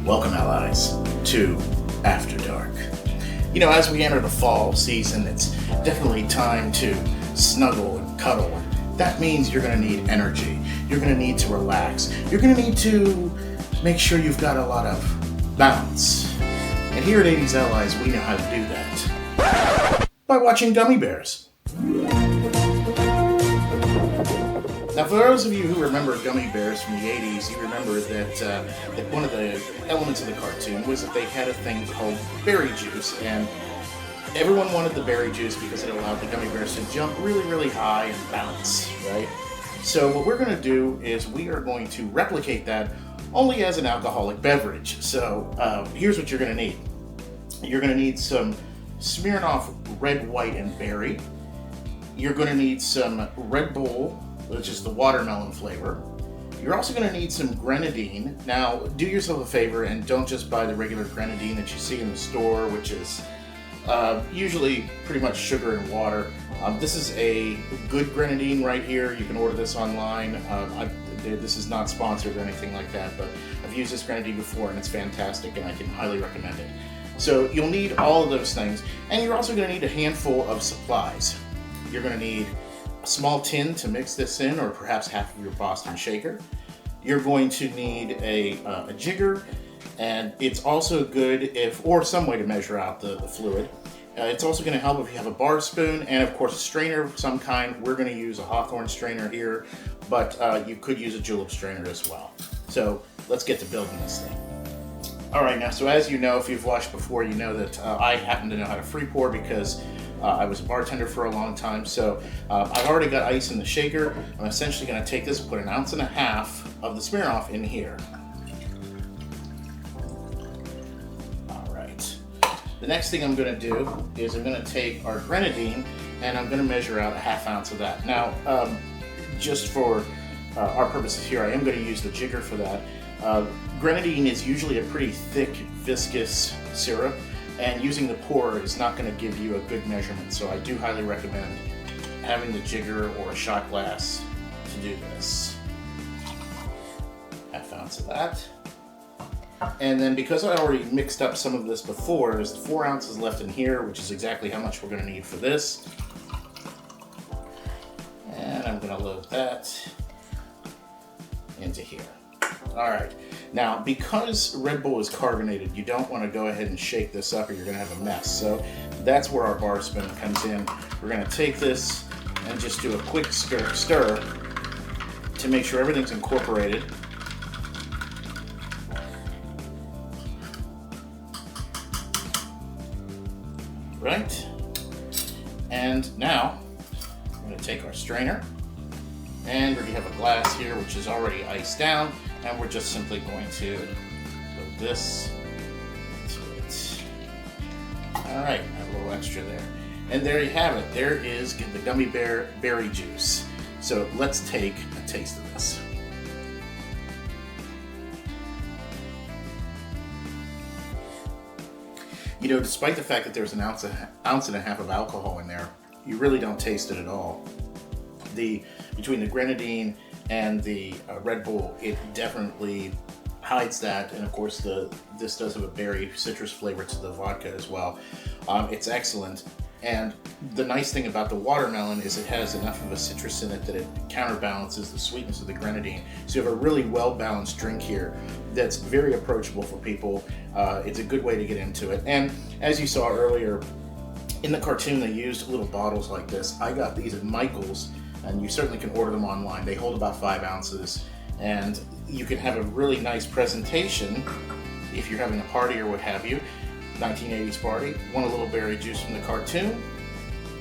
Welcome, allies, to After Dark. As we enter the fall season, it's definitely time to snuggle and cuddle and that means you're going to need energy. You're going to need to relax. You're going to need to make sure you've got a lot of balance. And here at 80s Allies, we know how to do that by watching Gummy Bears. Now, for those of you who remember Gummy Bears from the 80s, you remember that one of the elements of the cartoon was that they had a thing called berry juice, and everyone wanted the berry juice because it allowed the Gummy Bears to jump really, really high and bounce, right? So what we're going to do is we are going to replicate that only as an alcoholic beverage. So here's what you're going to need. You're going to need some Smirnoff Red, White, and Berry. You're going to need some Red Bull, which is the watermelon flavor. You're also going to need some grenadine. Now, do yourself a favor and don't just buy the regular grenadine that you see in the store, which is usually pretty much sugar and water. This is a good grenadine right here. You can order this online. This is not sponsored or anything like that, but I've used this grenadine before and it's fantastic and I can highly recommend it. So you'll need all of those things, and you're also going to need a handful of supplies. You're going to need a small tin to mix this in, or perhaps half of your Boston shaker. You're going to need a jigger, and it's also good or some way to measure out the fluid. It's also going to help if you have a bar spoon, and of course a strainer of some kind. We're going to use a Hawthorne strainer here, but you could use a julep strainer as well. So let's get to building this thing. Alright, now, so as you know, if you've watched before, you know that I happen to know how to free pour because I was a bartender for a long time. So I've already got ice in the shaker. I'm essentially going to take this and put 1.5 ounces of the Smirnoff in here. Alright. The next thing I'm going to do is I'm going to take our grenadine and I'm going to measure out 1/2 ounce of that. Now, just for our purposes here, I am going to use the jigger for that. Grenadine is usually a pretty thick, viscous syrup, and using the pour is not going to give you a good measurement, so I do highly recommend having the jigger or a shot glass to do this. 1/2 ounce of that. And then because I already mixed up some of this before, there's 4 ounces left in here, which is exactly how much we're going to need for this. And I'm going to load that into here. Alright, now because Red Bull is carbonated, you don't want to go ahead and shake this up or you're going to have a mess. So that's where our bar spoon comes in. We're going to take this and just do a quick stir to make sure everything's incorporated. Right? And now we're going to take our strainer, and we have a glass here which is already iced down, and we're just simply going to load this into it. Alright, a little extra there. And there you have it. There is the Gummy Berry Juice. So let's take a taste of this. You know, despite the fact that there's 1.5 ounces of alcohol in there, you really don't taste it at all. Between the grenadine and the Red Bull, it definitely hides that, and of course this does have a berry citrus flavor to the vodka as well. It's excellent, and the nice thing about the watermelon is it has enough of a citrus in it that it counterbalances the sweetness of the grenadine. So you have a really well-balanced drink here that's very approachable for people. It's a good way to get into it, and as you saw earlier in the cartoon, they used little bottles like this. I got these at Michael's, and you certainly can order them online. They hold about 5 ounces, and you can have a really nice presentation if you're having a party or what have you. 1980s party. Want a little berry juice from the cartoon?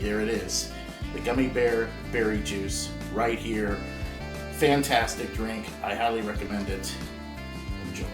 Here it is. The GummiBerry Juice right here. Fantastic drink. I highly recommend it. Enjoy.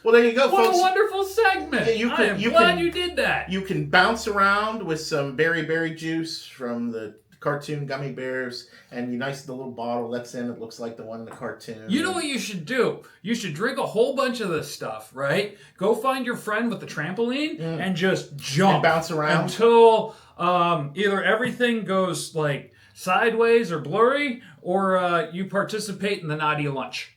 Well, there you go, what folks. What a wonderful segment. Yeah, I am glad you did that. You can bounce around with some berry juice from the cartoon Gummy Bears, and the little bottle that's in it looks like the one in the cartoon. You know what you should do? You should drink a whole bunch of this stuff, right? Go find your friend with the trampoline and just jump. And bounce around. Until either everything goes like sideways or blurry, or you participate in the naughty lunch.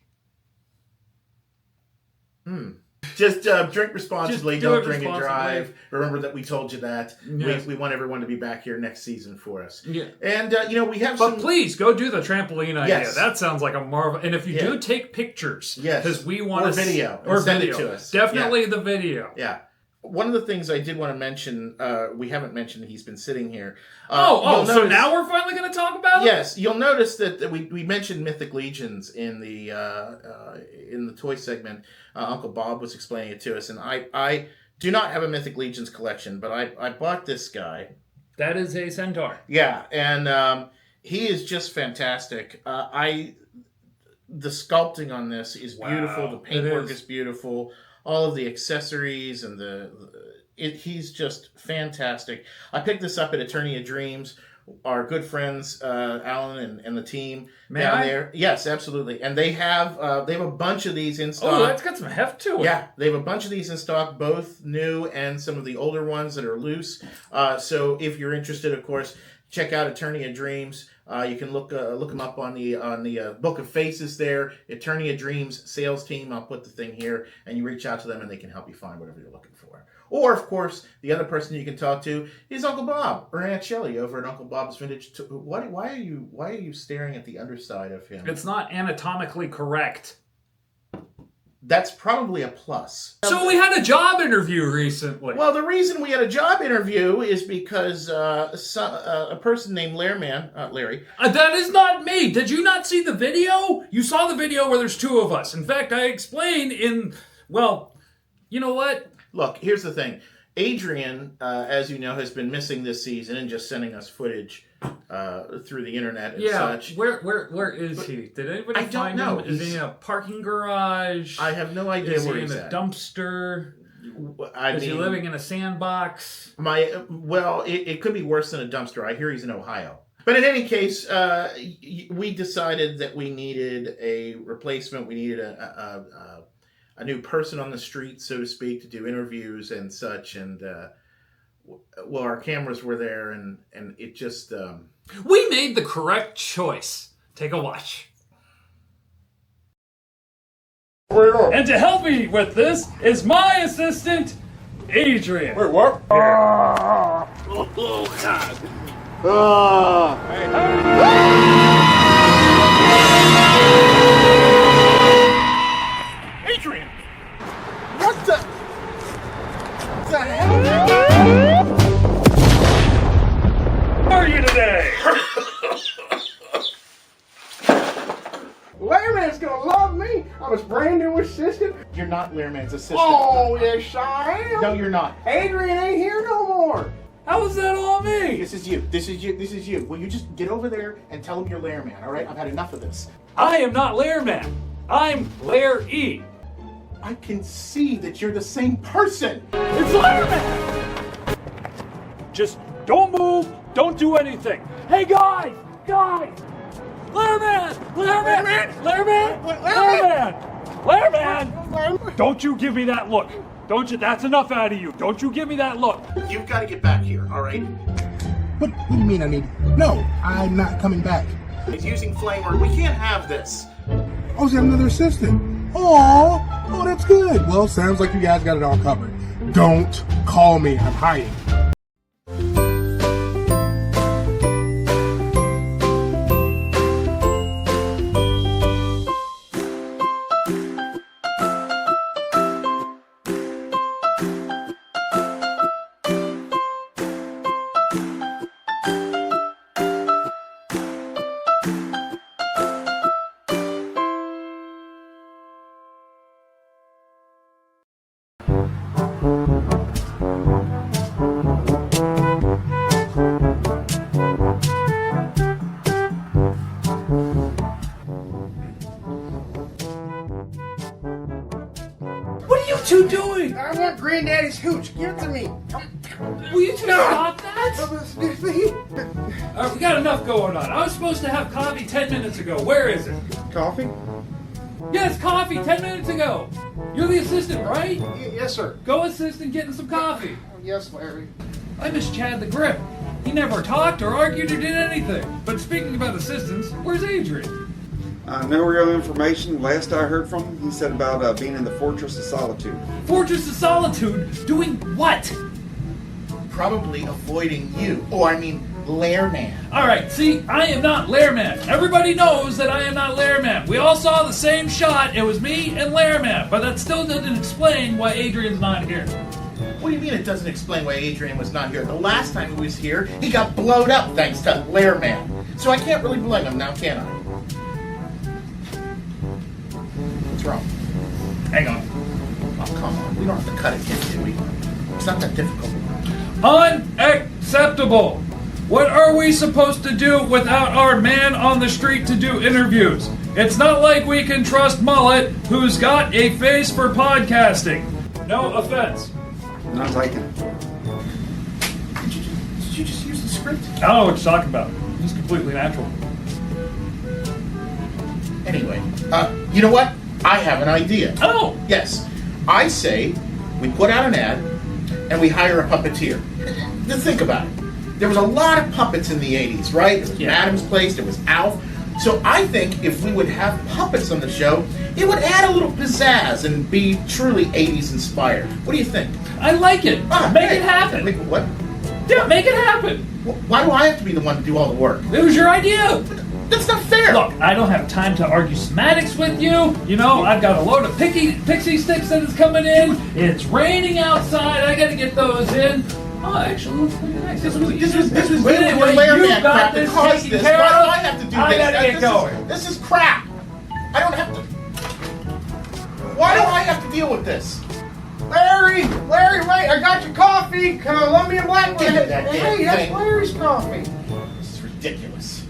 Just drink responsibly. Just do Don't it drink and responsibly. drive. Remember that we told you that. Yes. We want everyone to be back here next season for us. Yeah. And, we have But some... please, go do the trampoline idea. Yes. That sounds like a marvel. And if you do, take pictures. Yes. Because we want Or to... video. Or Send video. it to us. Definitely the video. Yeah. One of the things I did want to mention, we haven't mentioned, he's been sitting here. So notice, now we're finally going to talk about it? Yes, you'll notice that we mentioned Mythic Legions in the toy segment. Uncle Bob was explaining it to us, and I do not have a Mythic Legions collection, but I bought this guy. That is a centaur. Yeah, and he is just fantastic. The sculpting on this is beautiful. Wow, The paintwork is beautiful. All of the accessories and he's just fantastic. I picked this up at Eternia Dreams. Our good friends Alan and the team down there. Yes, absolutely. And they have a bunch of these in stock. Oh, that's got some heft to it. Yeah, they have a bunch of these in stock, both new and some of the older ones that are loose. So if you're interested, of course, check out Eternia Dreams. You can look them up on the Book of Faces there. Eternia Dreams sales team. I'll put the thing here, and you reach out to them, and they can help you find whatever you're looking for. Or, of course, the other person you can talk to is Uncle Bob or Aunt Shelley over at Uncle Bob's Vintage. Why are you staring at the underside of him? It's not anatomically correct. That's probably a plus. So we had a job interview recently. Well, the reason we had a job interview is because a person named Larry. That is not me. Did you not see the video? You saw the video where there's two of us. In fact, I explain you know what? Look, here's the thing. Adrian, as you know, has been missing this season and just sending us footage through the internet and such. Where is he? Did anybody find him? Is he in a parking garage? I have no idea where he's at. Is he in a dumpster? Is he living in a sandbox? It could be worse than a dumpster. I hear he's in Ohio. But in any case, we decided that we needed a replacement. We needed a new person on the street, so to speak, to do interviews and such. And our cameras were there, and it just... We made the correct choice. Take a watch. And to help me with this is my assistant, Adrian. Wait, what? Oh, God. Adrian! What the hell? How are you today? Lairman's gonna love me. I'm his brand new assistant. You're not Lairman's assistant. Oh, yes, I am. No, you're not. Adrian ain't here no more. How is that all me? This is you. Will you just get over there and tell him you're Lairman, all right? I've had enough of this. I am not Lairman. I'm Lair E. I can see that you're the same person. It's Lairman! Just don't move. Don't do anything. Hey, guys! Guys! Lairman! Lairman! Lairman! Lairman! Lairman! Don't you give me that look. Don't you? That's enough out of you. Don't you give me that look. You've got to get back here, all right? What do you mean I need... No, I'm not coming back. He's using flamer. We can't have this. Oh, he's got another assistant. Oh, that's good. Well, sounds like you guys got it all covered. Don't call me. I'm hiding. What are you two doing? I want Granddaddy's hooch. Give it to me. Will you two stop that? All right, we got enough going on. I was supposed to have coffee 10 minutes ago. Where is it? Coffee? Yes, coffee 10 minutes ago. You're the assistant, right? Yes, sir. Go assist in getting some coffee. Yes, Larry. I miss Chad the Grip. He never talked or argued or did anything. But speaking about assistants, where's Adrian? No real information. Last I heard from him, he said about being in the Fortress of Solid Tude. Fortress of Solitude? Doing what? Probably avoiding you. Oh, I mean, Lairman. Alright, see, I am not Lairman. Everybody knows that I am not Lairman. We all saw the same shot. It was me and Lairman. But that still doesn't explain why Adrian's not here. What do you mean it doesn't explain why Adrian was not here? The last time he was here, he got blowed up thanks to Lairman. So I can't really blame him now, can I? What's wrong? Hang on. Oh, come on. We don't have to cut it in, do we? It's not that difficult. Unacceptable! What are we supposed to do without our man on the street to do interviews? It's not like we can trust Mullet, who's got a face for podcasting. No offense. Not taking it. Did you just use the script? I don't know what you're talking about. It's completely natural. Anyway, you know what? I have an idea. Oh! Yes. I say we put out an ad and we hire a puppeteer. Just think about it. There was a lot of puppets in the 80s, right? There was Madam's Place, there was Alf. So I think if we would have puppets on the show, it would add a little pizzazz and be truly 80s inspired. What do you think? I like it. Make it happen. What? Yeah, make it happen. Why do I have to be the one to do all the work? It was your idea. That's not fair. Look, I don't have time to argue semantics with you. You know, I've got a load of pixie sticks that is coming in. It's raining outside. I got to get those in. Oh, actually, looks pretty nice. This was Wait, anyway, Lairman you got crap this that caused taken this. care Why do of. I have to do this? I gotta get going. This is crap. I don't have to. Why do I have to deal with this? Larry, wait, I got your coffee. Colombian black Give me that damn Hey, that's thing. Larry's coffee. This is ridiculous.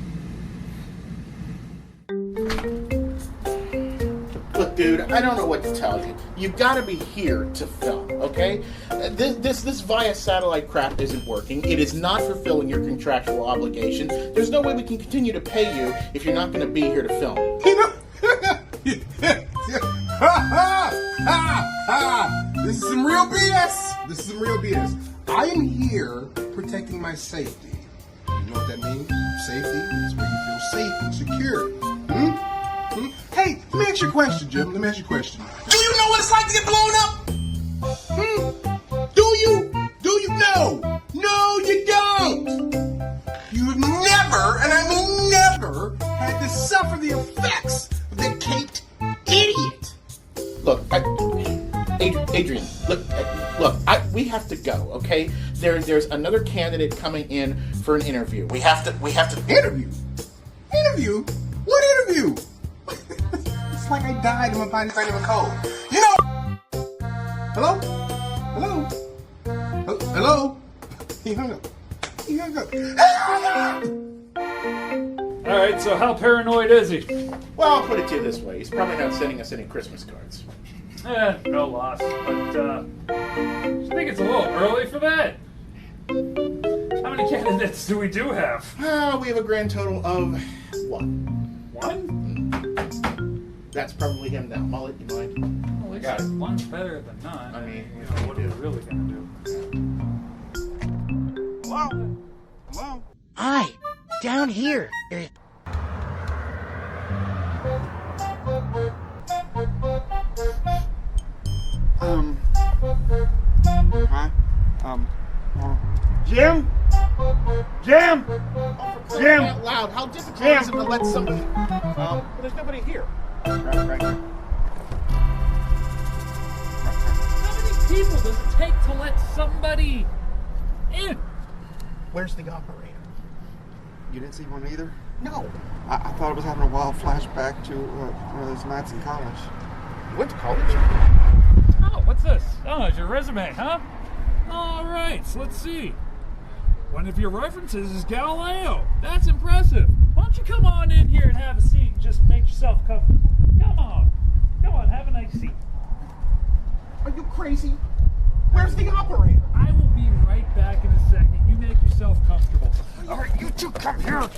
Look, dude, I don't know what to tell you. You've got to be here to film, okay? This via satellite crap isn't working. It is not fulfilling your contractual obligation. There's no way we can continue to pay you if you're not going to be here to film. You know, this is some real BS. This is some real BS. I am here protecting my safety. You know what that means? Safety is where you feel safe and secure. Hey, let me ask you a question, Jim. Let me ask you a question. Do you know what it's like to get blown up? Do you? Do you know? No, you don't. You've never, and I mean never, had to suffer the effects of the caped idiot. Look, Adrian, look, we have to go, okay? There's another candidate coming in for an interview. We have to Interview? Interview? What interview? It's like I died and my body's fighting a cold. You know. Hello? Hello? Hello? He hung up. He hung up. Alright, so how paranoid is he? Well, I'll put it to you this way. He's probably not sending us any Christmas cards. No loss. But, I think it's a little early for that. How many candidates do we have? We have a grand total of one. One? That's probably him now. Mullet, you mind? Well, at least one's better than none. I mean, you know, what are we really gonna do? Hello? Hello? Hi, down here. Hi. Jim? Jim? Jim? Out loud. How difficult Jim? is it to let somebody? But there's nobody here. Right here. How many people does it take to let somebody in? Where's the operator? You didn't see one either? No. I thought I was having a wild flashback to one of those nights in college. You went to college? Oh, what's this? Oh, it's your resume, huh? All right, so let's see. One of your references is Galileo. That's impressive. Why don't you come on in here and have a seat and just make yourself comfortable? Come on, have a nice seat. Are you crazy? Where's the operator? I will be right back in a second. You make yourself comfortable. All right, you two come here.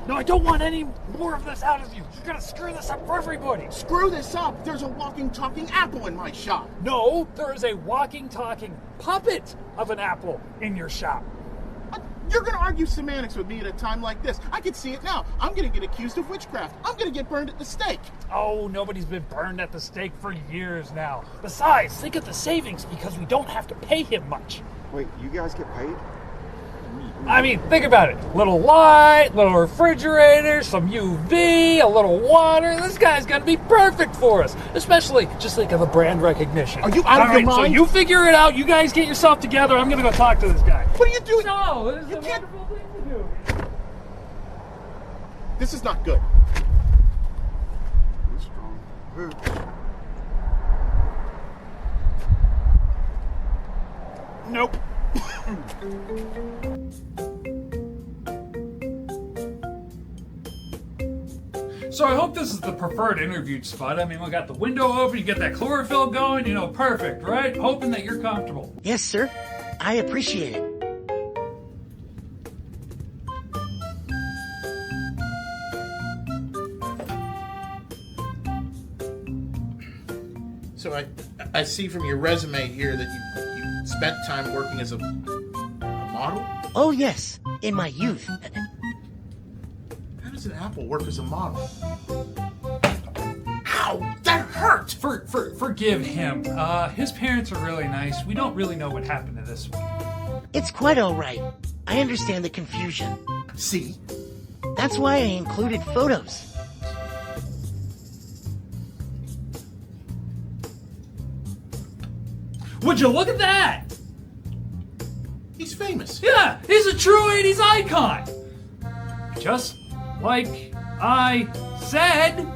No, I don't want any more of this out of you. You're gonna screw this up for everybody. Screw this up. There's a walking, talking apple in my shop. No, there is a walking, talking puppet of an apple in your shop. You're going to argue semantics with me at a time like this. I can see it now. I'm going to get accused of witchcraft. I'm going to get burned at the stake. Oh, nobody's been burned at the stake for years now. Besides, think of the savings because we don't have to pay him much. Wait, you guys get paid? I mean, think about it. Little light, little refrigerator, some UV, a little water. This guy's going to be perfect for us. Especially, just think of the brand recognition. Are you out of your mind? So you figure it out. You guys get yourself together. I'm going to go talk to this guy. What are you doing? No, this is a wonderful thing to do. This is not good. Nope. So I hope this is the preferred interview spot. I mean, we got the window open, you get that chlorophyll going, perfect, right? Hoping that you're comfortable. Yes, sir. I appreciate it. So I see from your resume here that you spent time working as a model? Oh, yes. In my youth. How does an apple work as a model? Ow! That hurt! Forgive him. His parents are really nice. We don't really know what happened to this one. It's quite all right. I understand the confusion. See? That's why I included photos. Would you look at that? He's famous. Yeah, he's a true 80s icon. Just like I said.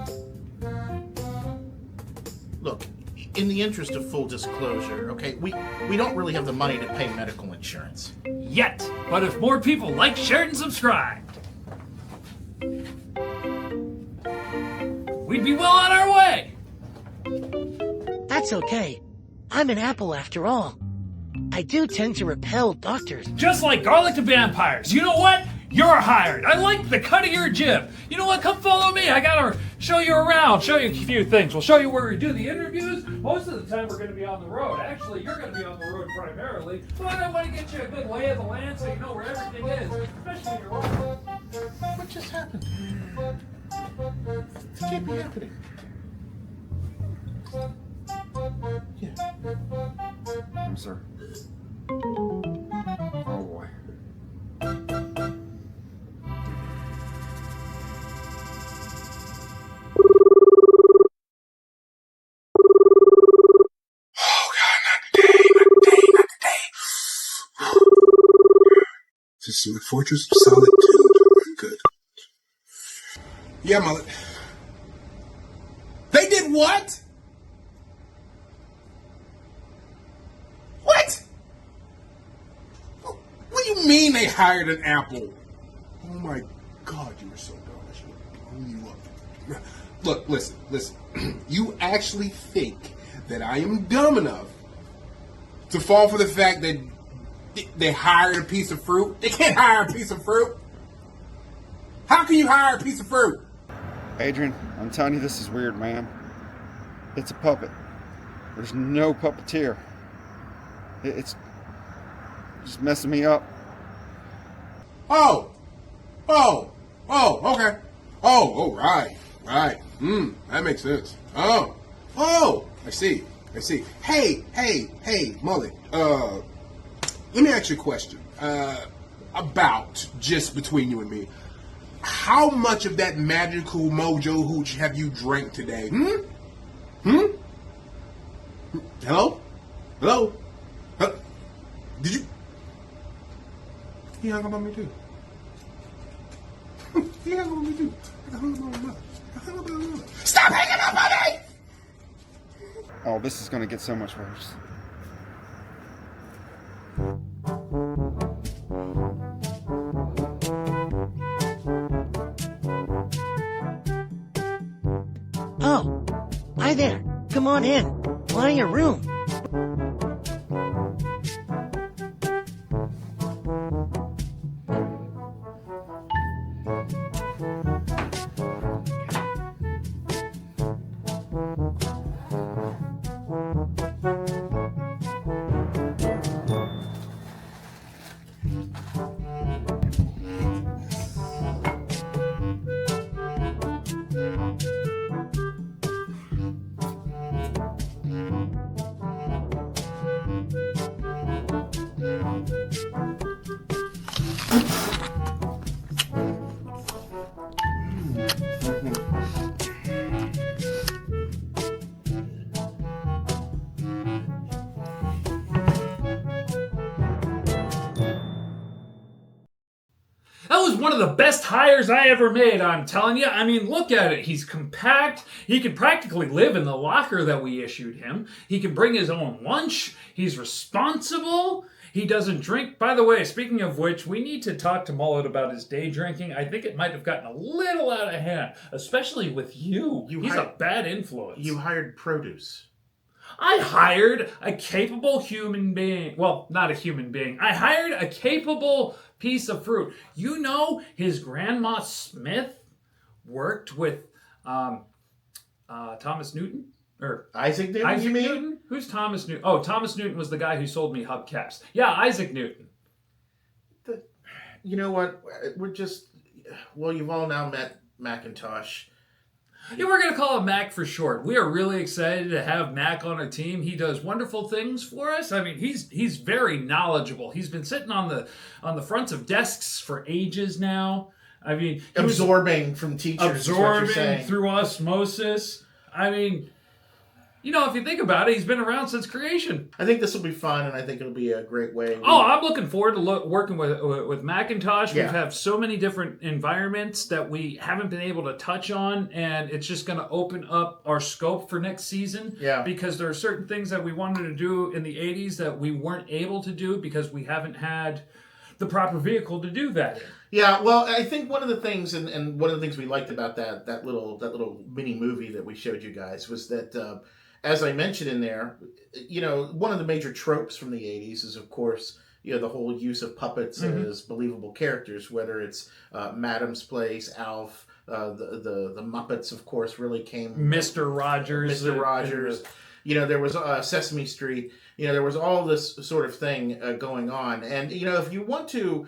Look, in the interest of full disclosure, okay, we don't really have the money to pay medical insurance. Yet. But if more people like, shared, and subscribed, we'd be well on our way. That's okay. I'm an apple after all. I do tend to repel doctors. Just like garlic to vampires. You know what? You're hired. I like the cut of your jib. You know what? Come follow me. I gotta show you around, show you a few things. We'll show you where we do the interviews. Most of the time we're gonna be on the road. Actually, you're gonna be on the road primarily. But I want to get you a good lay of the land so you know where everything is, especially your own. What just happened? It can't be happening. Yeah. I'm sorry. Oh boy. This is the fortress of Solid Tude. Good. Yeah, Mullet. They did what? What? What do you mean they hired an apple? Oh my God, you were so dumb. I should have blown you up. Look, listen. You actually think that I am dumb enough to fall for the fact that they hired a piece of fruit? They can't hire a piece of fruit. How can you hire a piece of fruit? Adrian, I'm telling you, this is weird, man. It's a puppet. There's no puppeteer. It's just messing me up. Oh, okay. Oh, right. That makes sense. Oh, I see. Hey, Mullet. Let me ask you a question. About just between you and me. How much of that magical mojo hooch have you drank today? Hello? Did you? He hung up on me too. He hung up on me too. I hung up on my mother. Stop hanging up on me! Oh, this is gonna get so much worse. Oh, hi there. Come on in. Line your room. one of the best hires I ever made, I'm telling you. I mean, look at it. He's compact. He can practically live in the locker that we issued him. He can bring his own lunch. He's responsible. He doesn't drink. By the way, speaking of which, we need to talk to Mullet about his day drinking. I think it might have gotten a little out of hand, especially with you. He's a bad influence. You hired produce. I hired a capable human being. Well, not a human being. I hired a capable piece of fruit. You know, his grandma Smith worked with Thomas Newton? Or Isaac Newton, Isaac you mean? Newton? Who's Thomas Newton? Oh, Thomas Newton was the guy who sold me hubcaps. Yeah, Isaac Newton. You know what? We're just... Well, you've all now met Macintosh. Yeah, we're going to call him Mac for short. We are really excited to have Mac on our team. He does wonderful things for us. I mean, he's very knowledgeable. He's been sitting on the fronts of desks for ages now. I mean... Absorbing from teachers, is what you're saying. Through osmosis. I mean... You know, if you think about it, he's been around since creation. I think this will be fun, and I think it'll be a great way. Oh, I'm looking forward to working with Macintosh. Yeah. We have so many different environments that we haven't been able to touch on, and it's just going to open up our scope for next season. Yeah. Because there are certain things that we wanted to do in the 80s that we weren't able to do because we haven't had the proper vehicle to do that in. Yeah, well, I think one of the things, and one of the things we liked about that little mini movie that we showed you guys was that... as I mentioned in there, you know, one of the major tropes from the 80s is, of course, you know, the whole use of puppets as believable characters, whether it's Madam's Place, Alf, the Muppets, of course, really came... Mr. Rogers. Mr. Rogers. You know, there was Sesame Street. You know, there was all this sort of thing going on. And, you know, if you want to,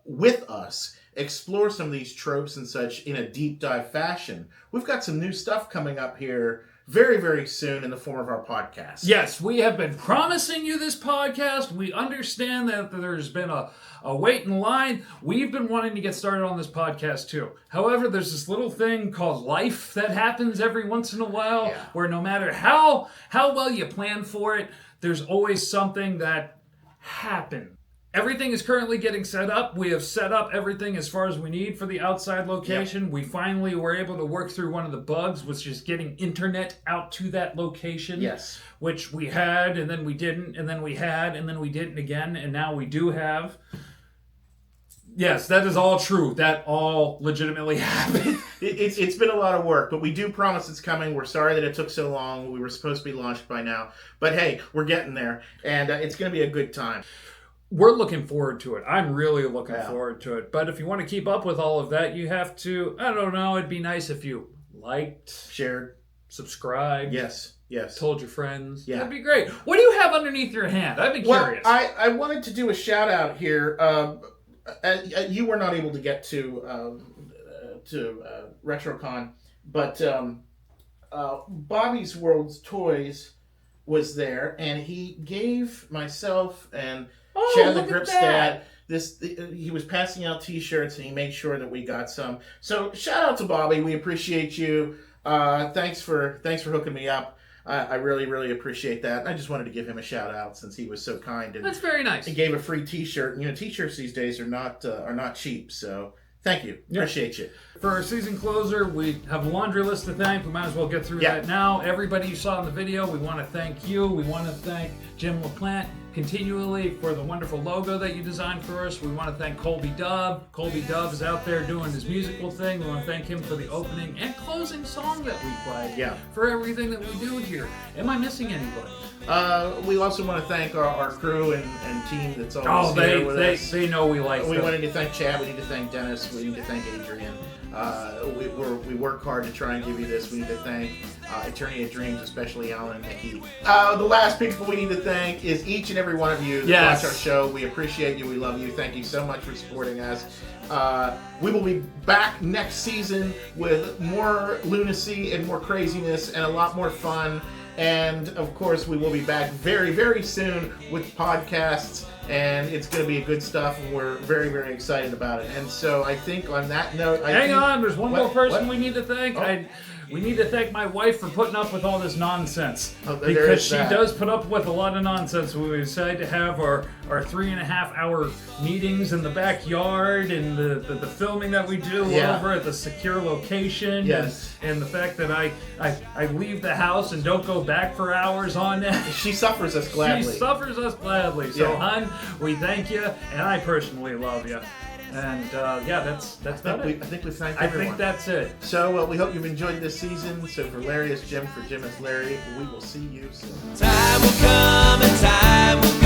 with us, explore some of these tropes and such in a deep dive fashion, we've got some new stuff coming up here very, very soon in the form of our podcast. Yes, we have been promising you this podcast. We understand that there's been a wait in line. We've been wanting to get started on this podcast too. However, there's this little thing called life that happens every once in a while where no matter how well you plan for it, there's always something that happens. Everything is currently getting set up. We have set up everything as far as we need for the outside location. Yep. We finally were able to work through one of the bugs, which is getting internet out to that location. Yes. Which we had, and then we didn't, and then we had, and then we didn't again, and now we do have. Yes, that is all true. That all legitimately happened. It's been a lot of work, but we do promise it's coming. We're sorry that it took so long. We were supposed to be launched by now. But hey, we're getting there, and it's going to be a good time. We're looking forward to it. I'm really looking forward to it. But if you want to keep up with all of that, you have to, I don't know, it'd be nice if you liked, shared, subscribed. Yes. Told your friends. Yeah. That'd be great. What do you have underneath your hand? I've been curious. I wanted to do a shout out here. You were not able to get to RetroCon, but Bobby's World's Toys was there, and he gave myself and Chad the Gripstad he was passing out t-shirts, and he made sure that we got some. So shout out to Bobby. We appreciate you. Thanks for hooking me up. I really, really appreciate that. I just wanted to give him a shout out since he was so kind. And that's very nice. He gave a free t-shirt. You know, t-shirts these days are not cheap. So thank you. Appreciate you. For our season closer, we have a laundry list to thank. We might as well get through that now. Everybody you saw in the video, we want to thank you. We want to thank Jim LaPlante continually for the wonderful logo that you designed for us. We want to thank Colby Dove. Colby Dove is out there doing his musical thing. We want to thank him for the opening and closing song that we played. Yeah. For everything that we do here. Am I missing anybody? We also want to thank our crew and team that's always here with us. They know we like We them. wanted to thank Chad. We need to thank Dennis. We need to thank Adrian. We work hard to try and give you this. We need to thank Attorney of Dreams, especially Alan and Nikki. The last people we need to thank is each and every one of you that watch our show. We appreciate you. We love you. Thank you so much for supporting us. We will be back next season with more lunacy and more craziness and a lot more fun. And, of course, we will be back very, very soon with podcasts and it's going to be a good stuff, and we're very, very excited about it. And so I think on that note, Hang on, there's one more person we need to thank. We need to thank my wife for putting up with all this nonsense. Because she does put up with a lot of nonsense when we decide to have our 3.5-hour meetings in the backyard and the filming that we do over at the secure location. Yes. And the fact that I leave the house and don't go back for hours on end. She suffers us gladly. She suffers us gladly. So, hon, we thank you, and I personally love you. And that's about it. I think we thanked everyone. I think that's it. So we hope you've enjoyed this season. So for Larry is Jim, for Jim is Larry. We will see you soon. Time will come and time will go.